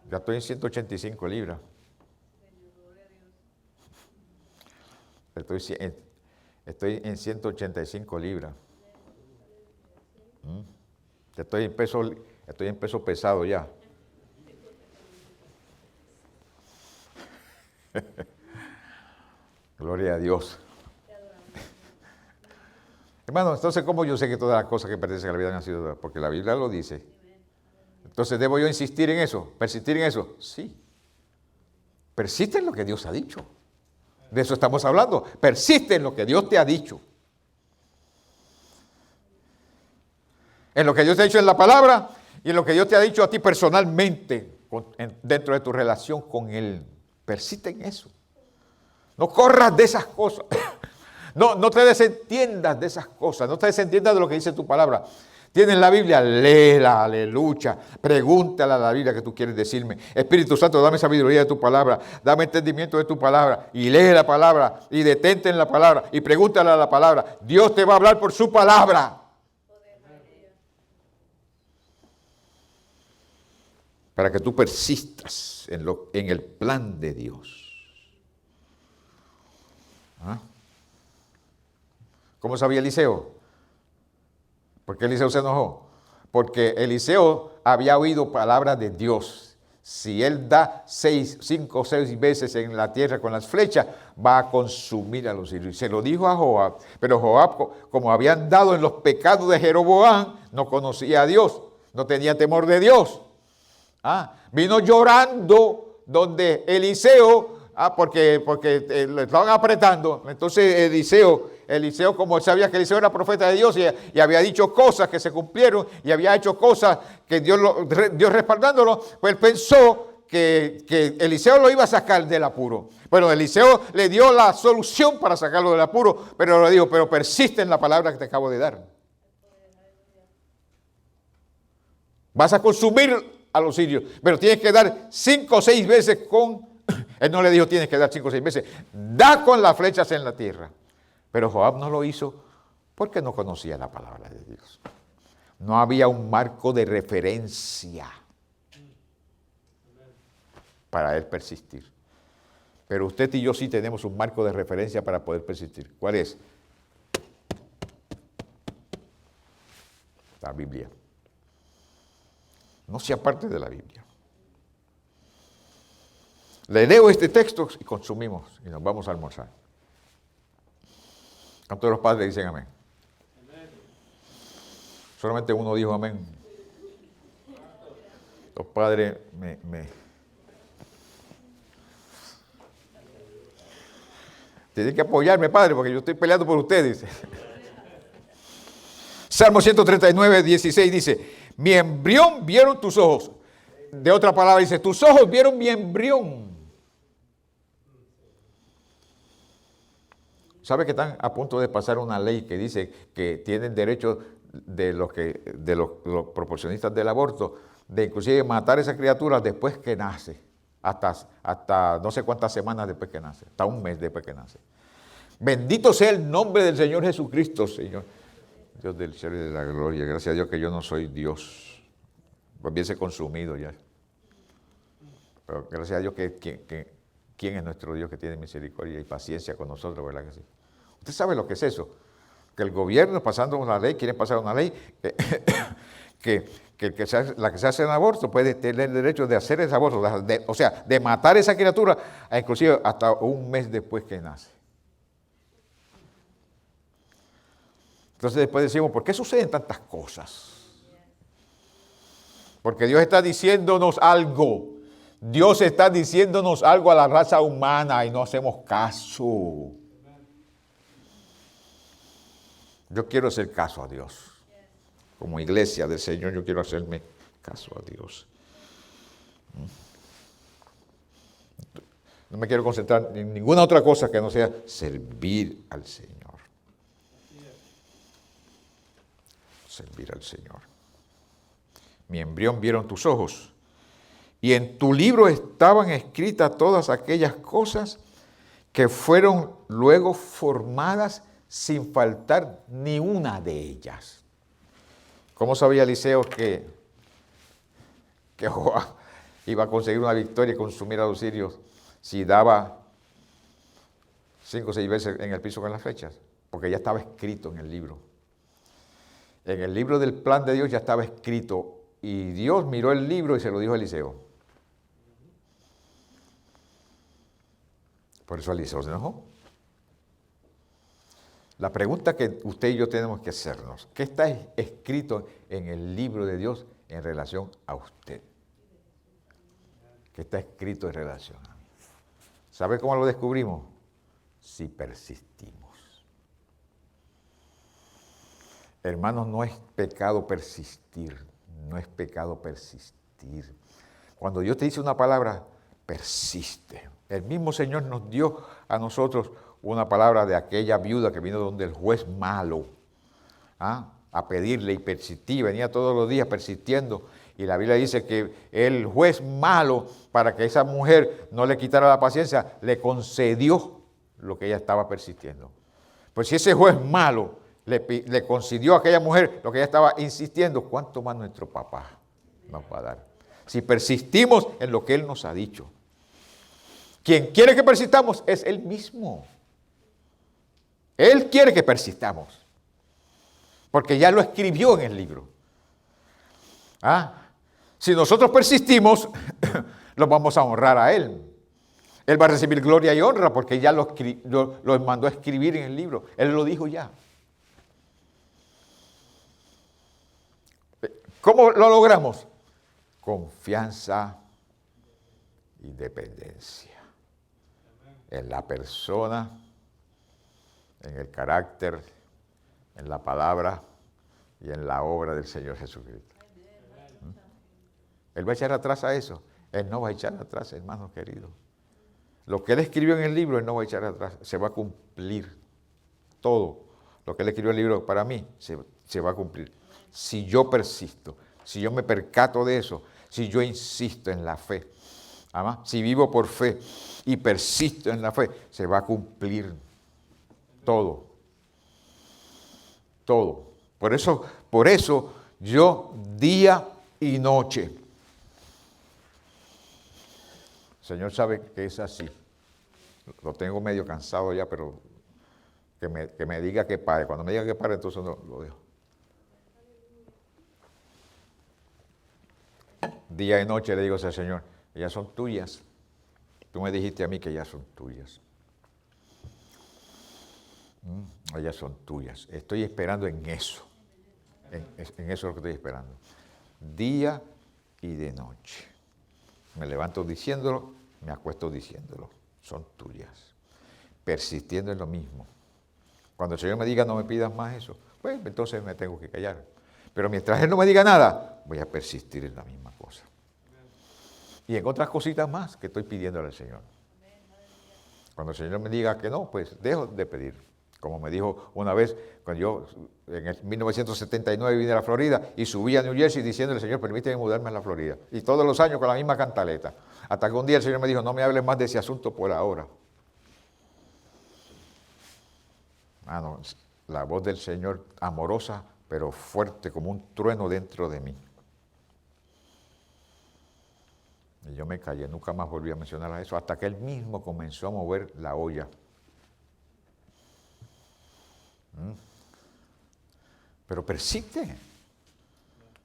Ya estoy en 185 libras. Estoy en 185 libras. Estoy en peso pesado ya. Gloria a Dios. Hermano, entonces, ¿cómo yo sé que todas las cosas que pertenecen a la vida han sido dadas? Porque la Biblia lo dice. Entonces, ¿debo yo insistir en eso? ¿Persistir en eso? Sí. Persiste en lo que Dios ha dicho. De eso estamos hablando. Persiste en lo que Dios te ha dicho. en lo que Dios te ha dicho en la palabra y en lo que Dios te ha dicho a ti personalmente dentro de tu relación con Él. Persiste en eso. No corras de esas cosas. No te desentiendas de esas cosas. No te desentiendas de lo que dice tu palabra. Tienes la Biblia, léela, aleluya. Pregúntale a la Biblia que tú quieres decirme. Espíritu Santo, dame sabiduría de tu palabra. Dame entendimiento de tu palabra. Y lee la palabra. Y detente en la palabra. Y pregúntale a la palabra. Dios te va a hablar por su palabra. Para que tú persistas en el plan de Dios. ¿Ah? ¿Cómo sabía Eliseo? ¿Por qué Eliseo se enojó? Porque Eliseo había oído palabras de Dios. Si él da 5 o 6 veces en la tierra con las flechas, va a consumir a los sirios. Se lo dijo a Joab, pero Joab, como habían dado en los pecados de Jeroboam, no conocía a Dios, no tenía temor de Dios. Vino llorando donde Eliseo, porque le estaban apretando. Entonces Eliseo, como sabía que Eliseo era profeta de Dios y había dicho cosas que se cumplieron y había hecho cosas que Dios respaldándolo, pues él pensó que Eliseo lo iba a sacar del apuro. Bueno, Eliseo le dio la solución para sacarlo del apuro, pero le dijo, pero persiste en la palabra que te acabo de dar. Vas a consumir a los sirios, pero tienes que dar 5 o 6 veces él no le dijo tienes que dar 5 o 6 veces, da con las flechas en la tierra. Pero Joab no lo hizo porque no conocía la palabra de Dios. No había un marco de referencia para él persistir. Pero usted y yo sí tenemos un marco de referencia para poder persistir. ¿Cuál es? La Biblia. No se aparte de la Biblia. Le leo este texto y consumimos y nos vamos a almorzar. ¿Cuántos de los padres dicen amén? Amén. Solamente uno dijo amén. Los padres tienen que apoyarme, padre, porque yo estoy peleando por ustedes. Salmo 139, 16 dice, mi embrión vieron tus ojos. De otra palabra dice, tus ojos vieron mi embrión. ¿Sabe que están a punto de pasar una ley que dice que tienen derecho de los proporcionistas del aborto, de inclusive matar a esa criatura después que nace, hasta no sé cuántas semanas después que nace, hasta un mes después que nace? Bendito sea el nombre del Señor Jesucristo, Señor, Dios del cielo y de la gloria. Gracias a Dios que yo no soy Dios, pues hubiese consumido ya. Pero gracias a Dios que ¿quién es nuestro Dios que tiene misericordia y paciencia con nosotros, verdad que sí? ¿Usted sabe lo que es eso? Que el gobierno, pasando una ley, quiere pasar una ley que la que se hace en aborto puede tener el derecho de hacer ese aborto, o sea, de matar a esa criatura, inclusive hasta un mes después que nace. Entonces después decimos, ¿por qué suceden tantas cosas? Porque Dios está diciéndonos algo. Dios está diciéndonos algo a la raza humana y no hacemos caso. Yo quiero hacer caso a Dios. Como iglesia del Señor, yo quiero hacerme caso a Dios. No me quiero concentrar en ninguna otra cosa que no sea servir al Señor. Servir al Señor. Mi embrión vieron tus ojos. Y en tu libro estaban escritas todas aquellas cosas que fueron luego formadas sin faltar ni una de ellas. ¿Cómo sabía Eliseo que Joab iba a conseguir una victoria y consumir a los sirios si daba 5 o 6 veces en el piso con las flechas? Porque ya estaba escrito en el libro. En el libro del plan de Dios ya estaba escrito. Y Dios miró el libro y se lo dijo a Eliseo. Por eso Eliseo se enojó. La pregunta que usted y yo tenemos que hacernos, ¿qué está escrito en el libro de Dios en relación a usted? ¿Qué está escrito en relación a mí? ¿Sabe cómo lo descubrimos? Si persistimos. Hermanos, no es pecado persistir. No es pecado persistir. Cuando Dios te dice una palabra, persiste. El mismo Señor nos dio a nosotros una palabra de aquella viuda que vino donde el juez malo, a pedirle y persistía, venía todos los días persistiendo. Y la Biblia dice que el juez malo, para que esa mujer no le quitara la paciencia, le concedió lo que ella estaba persistiendo. Pues si ese juez malo le concedió a aquella mujer lo que ella estaba insistiendo, ¿cuánto más nuestro papá nos va a dar? Si persistimos en lo que Él nos ha dicho. Quien quiere que persistamos es Él mismo. Él quiere que persistamos. Porque ya lo escribió en el libro. Si nosotros persistimos, lo vamos a honrar a Él. Él va a recibir gloria y honra porque ya lo mandó a escribir en el libro. Él lo dijo ya. ¿Cómo lo logramos? Confianza y dependencia. En la persona, en el carácter, en la palabra y en la obra del Señor Jesucristo. Él va a echar atrás a eso. Él no va a echar atrás, hermanos queridos. Lo que Él escribió en el libro, Él no va a echar atrás. Se va a cumplir todo. Lo que Él escribió en el libro para mí, se va a cumplir. Si yo persisto, si yo me percato de eso, si yo insisto en la fe, si vivo por fe y persisto en la fe, se va a cumplir todo. Todo. Por eso yo día y noche. El Señor sabe que es así. Lo tengo medio cansado ya, pero que me diga que pare. Cuando me diga que pare, entonces no, lo dejo. Día y noche le digo al Señor, ellas son tuyas. Tú me dijiste a mí que ellas son tuyas. Ellas son tuyas. Estoy esperando en eso. En eso es lo que estoy esperando. Día y de noche. Me levanto diciéndolo, me acuesto diciéndolo. Son tuyas. Persistiendo en lo mismo. Cuando el Señor me diga no me pidas más eso, pues entonces me tengo que callar. Pero mientras Él no me diga nada, voy a persistir en la misma cosa. Y en otras cositas más que estoy pidiéndole al Señor. Cuando el Señor me diga que no, pues dejo de pedir. Como me dijo una vez, cuando yo en el 1979 vine a la Florida y subí a New Jersey diciéndole, Señor, permíteme mudarme a la Florida. Y todos los años con la misma cantaleta. Hasta que un día el Señor me dijo, no me hables más de ese asunto por ahora. No, la voz del Señor amorosa, pero fuerte, como un trueno dentro de mí. Y yo me callé, nunca más volví a mencionar a eso, hasta que Él mismo comenzó a mover la olla. Pero persiste.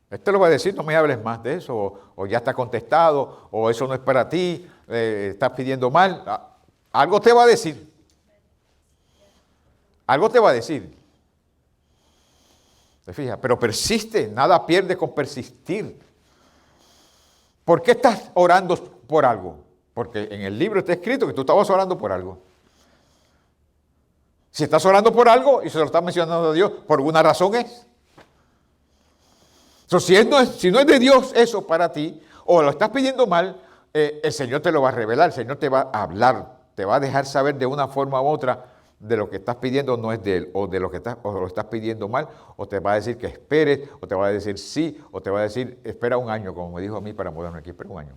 Este lo va a decir, no me hables más de eso, o ya está contestado, o eso no es para ti, estás pidiendo mal. Algo te va a decir. Algo te va a decir. ¿Te fijas? Pero persiste, nada pierde con persistir. ¿Por qué estás orando por algo? Porque en el libro está escrito que tú estabas orando por algo. Si estás orando por algo y se lo estás mencionando a Dios, por alguna razón es. Si no es de Dios eso para ti, o lo estás pidiendo mal, el Señor te lo va a revelar, el Señor te va a hablar, te va a dejar saber de una forma u otra de lo que estás pidiendo no es de Él, o de lo que lo estás pidiendo mal, o te va a decir que esperes, o te va a decir sí, o te va a decir espera un año, como me dijo a mí para mudarme aquí, espera un año.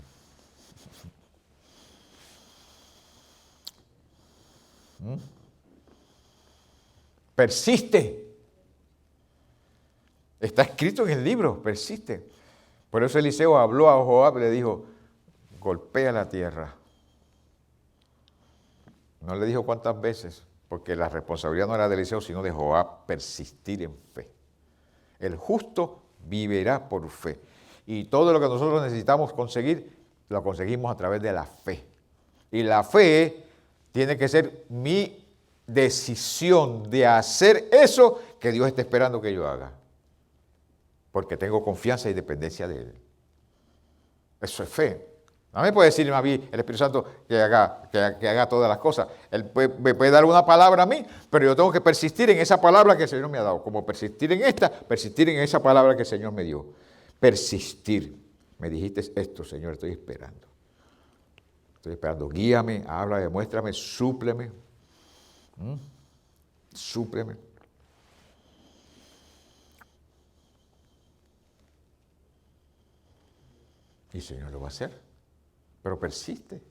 Persiste. Está escrito en el libro, persiste. Por eso Eliseo habló a Joab y le dijo, golpea la tierra. No le dijo cuántas veces, porque la responsabilidad no era de Eliseo, sino de Joab, persistir en fe. El justo vivirá por fe. Y todo lo que nosotros necesitamos conseguir, lo conseguimos a través de la fe. Y la fe tiene que ser mi decisión de hacer eso que Dios está esperando que yo haga. Porque tengo confianza y dependencia de Él. Eso es fe. No me puede decirme a mí el Espíritu Santo que haga todas las cosas. Él me puede dar una palabra a mí, pero yo tengo que persistir en esa palabra que el Señor me ha dado. Como persistir en esta, persistir en esa palabra que el Señor me dio. Persistir. Me dijiste esto, Señor, estoy esperando. Estoy esperando. Guíame, háblame, muéstrame, súpleme. Súpleme. Y el Señor lo va a hacer. Pero persiste.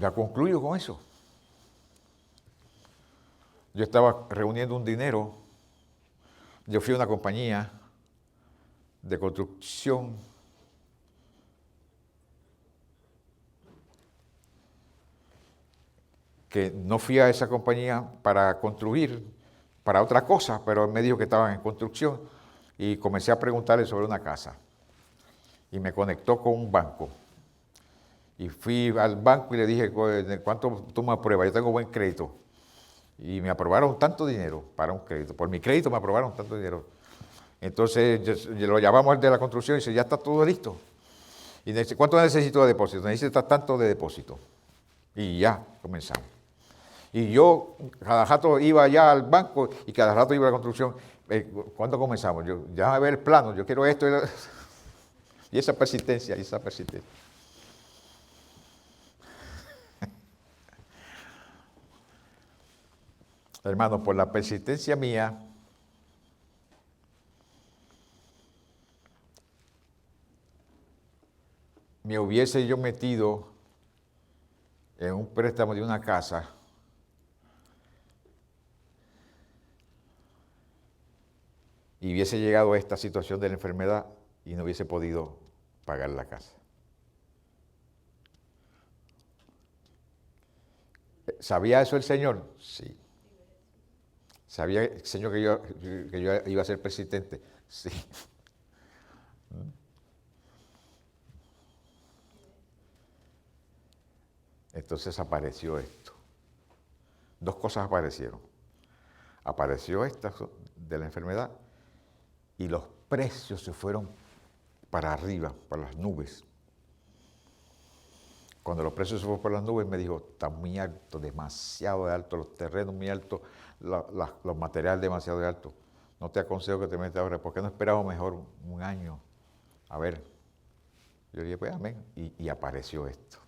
Ya concluyo con eso. Yo estaba reuniendo un dinero. Yo fui a una compañía de construcción que no fui a esa compañía para construir, para otra cosa, pero él me dijo que estaban en construcción y comencé a preguntarle sobre una casa y me conectó con un banco y fui al banco y le dije, ¿cuánto tú me apruebas? Yo tengo buen crédito y me aprobaron tanto dinero para un crédito, por mi crédito me aprobaron tanto dinero. Entonces lo llamamos al de la construcción y dice, ya está todo listo. Y dice, ¿cuánto necesito de depósito? Necesita tanto de depósito. Y ya comenzamos. Y yo cada rato iba allá al banco y cada rato iba a la construcción. ¿Cuándo comenzamos? Yo, ya a ver el plano, yo quiero esto. Y esa persistencia, Hermanos, por la persistencia mía, me hubiese yo metido en un préstamo de una casa y hubiese llegado a esta situación de la enfermedad y no hubiese podido pagar la casa. ¿Sabía eso el Señor? Sí. ¿Sabía el Señor que yo iba a ser persistente? Sí. Entonces apareció esto. Dos cosas aparecieron. Apareció esta de la enfermedad y los precios se fueron para arriba, para las nubes. Cuando los precios se fueron por las nubes, me dijo, está muy alto, demasiado alto, los terrenos muy altos, los materiales demasiado altos. No te aconsejo que te metas ahora, ¿por qué no esperamos mejor un año? A ver. Yo dije, pues amén. Y apareció esto.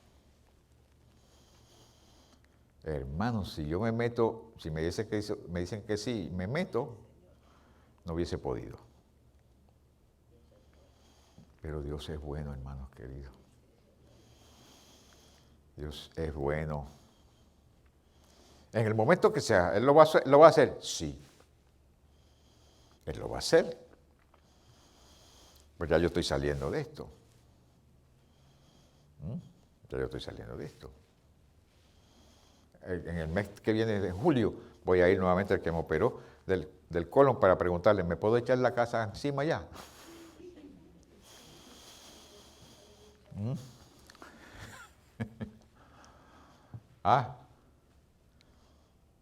Hermanos, si yo me meto, si me dicen que sí, me meto, no hubiese podido. Pero Dios es bueno, hermanos queridos. Dios es bueno. En el momento que sea, ¿Él lo va a hacer? Sí. Él lo va a hacer. Pues ya yo estoy saliendo de esto. Ya yo estoy saliendo de esto. En el mes que viene, en julio, voy a ir nuevamente al que me operó del colon para preguntarle, ¿me puedo echar la casa encima ya?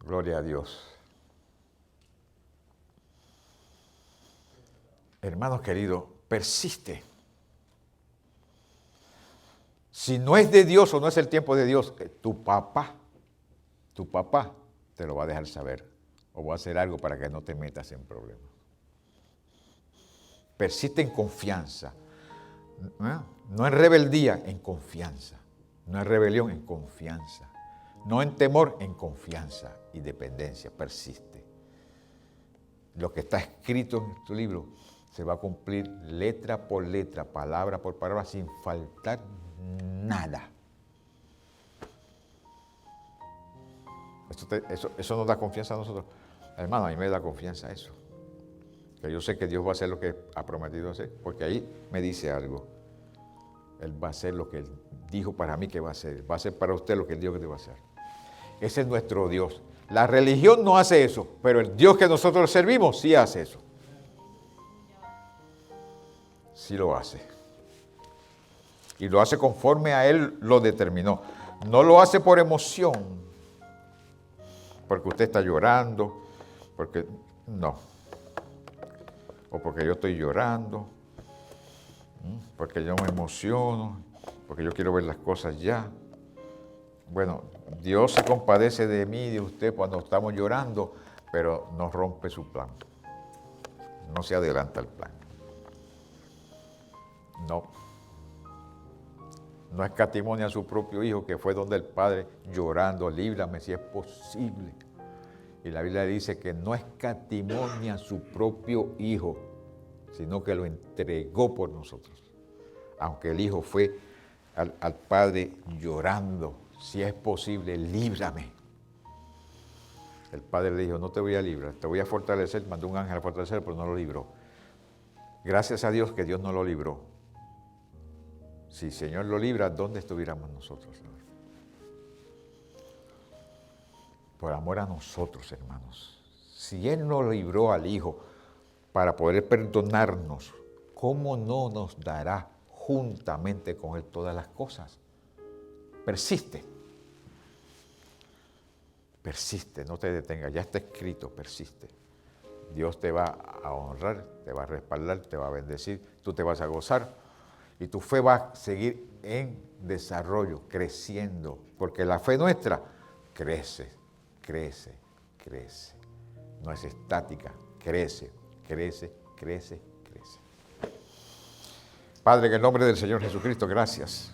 Gloria a Dios. Hermanos queridos, persiste. Si no es de Dios o no es el tiempo de Dios, tu papá te lo va a dejar saber o va a hacer algo para que no te metas en problemas. Persiste en confianza. No en rebeldía, en confianza. No en rebelión, en confianza. No en temor, en confianza y dependencia. Persiste. Lo que está escrito en tu libro se va a cumplir letra por letra, palabra por palabra, sin faltar nada. Eso nos da confianza a nosotros. Hermano, a mí me da confianza eso. Que yo sé que Dios va a hacer lo que ha prometido hacer, porque ahí me dice algo. Él va a hacer lo que Él dijo para mí que va a hacer. Va a hacer para usted lo que Él dijo que te va a hacer. Ese es nuestro Dios. La religión no hace eso, pero el Dios que nosotros servimos sí hace eso. Sí lo hace. Y lo hace conforme a Él lo determinó. No lo hace por emoción, porque usted está llorando, porque no. o porque yo estoy llorando, porque yo me emociono, porque yo quiero ver las cosas ya. Bueno, Dios se compadece de mí y de usted cuando estamos llorando, pero no rompe su plan. No se adelanta el plan. No. No escatimonia a su propio hijo, que fue donde el Padre llorando, líbrame si es posible. Y la Biblia dice que no escatimonia a su propio hijo, sino que lo entregó por nosotros. Aunque el hijo fue al Padre llorando, si es posible, líbrame. El Padre le dijo, no te voy a librar, te voy a fortalecer, mandó un ángel a fortalecer, pero no lo libró. Gracias a Dios que Dios no lo libró. Si el Señor lo libra, ¿dónde estuviéramos nosotros? Por amor a nosotros, hermanos. Si Él no libró al Hijo para poder perdonarnos, ¿cómo no nos dará juntamente con Él todas las cosas? Persiste. Persiste, no te detengas. Ya está escrito, persiste. Dios te va a honrar, te va a respaldar, te va a bendecir, tú te vas a gozar. Y tu fe va a seguir en desarrollo, creciendo, porque la fe nuestra crece, crece, crece. No es estática, crece, crece, crece, crece. Padre, en el nombre del Señor Jesucristo, gracias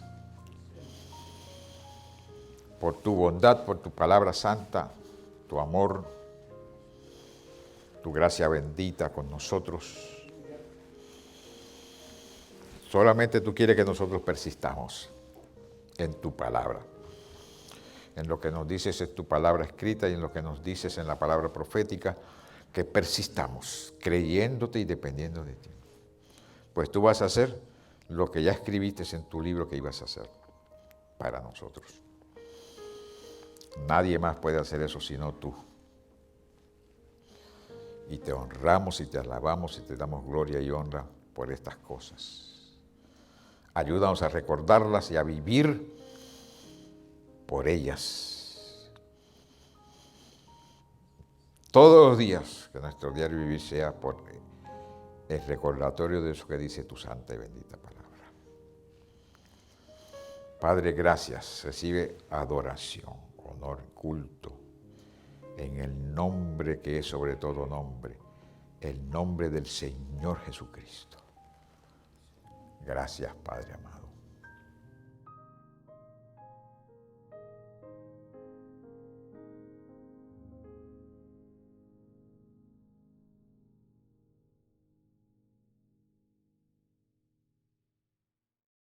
por tu bondad, por tu palabra santa, tu amor, tu gracia bendita con nosotros. Solamente tú quieres que nosotros persistamos en tu palabra. En lo que nos dices en tu palabra escrita y en lo que nos dices en la palabra profética, que persistamos creyéndote y dependiendo de ti. Pues tú vas a hacer lo que ya escribiste en tu libro que ibas a hacer para nosotros. Nadie más puede hacer eso sino tú. Y te honramos y te alabamos y te damos gloria y honra por estas cosas. Ayúdanos a recordarlas y a vivir por ellas. Todos los días, que nuestro diario vivir sea por el recordatorio de eso que dice tu santa y bendita palabra. Padre, gracias. Recibe adoración, honor, culto, en el nombre que es sobre todo nombre, el nombre del Señor Jesucristo. Gracias, Padre amado.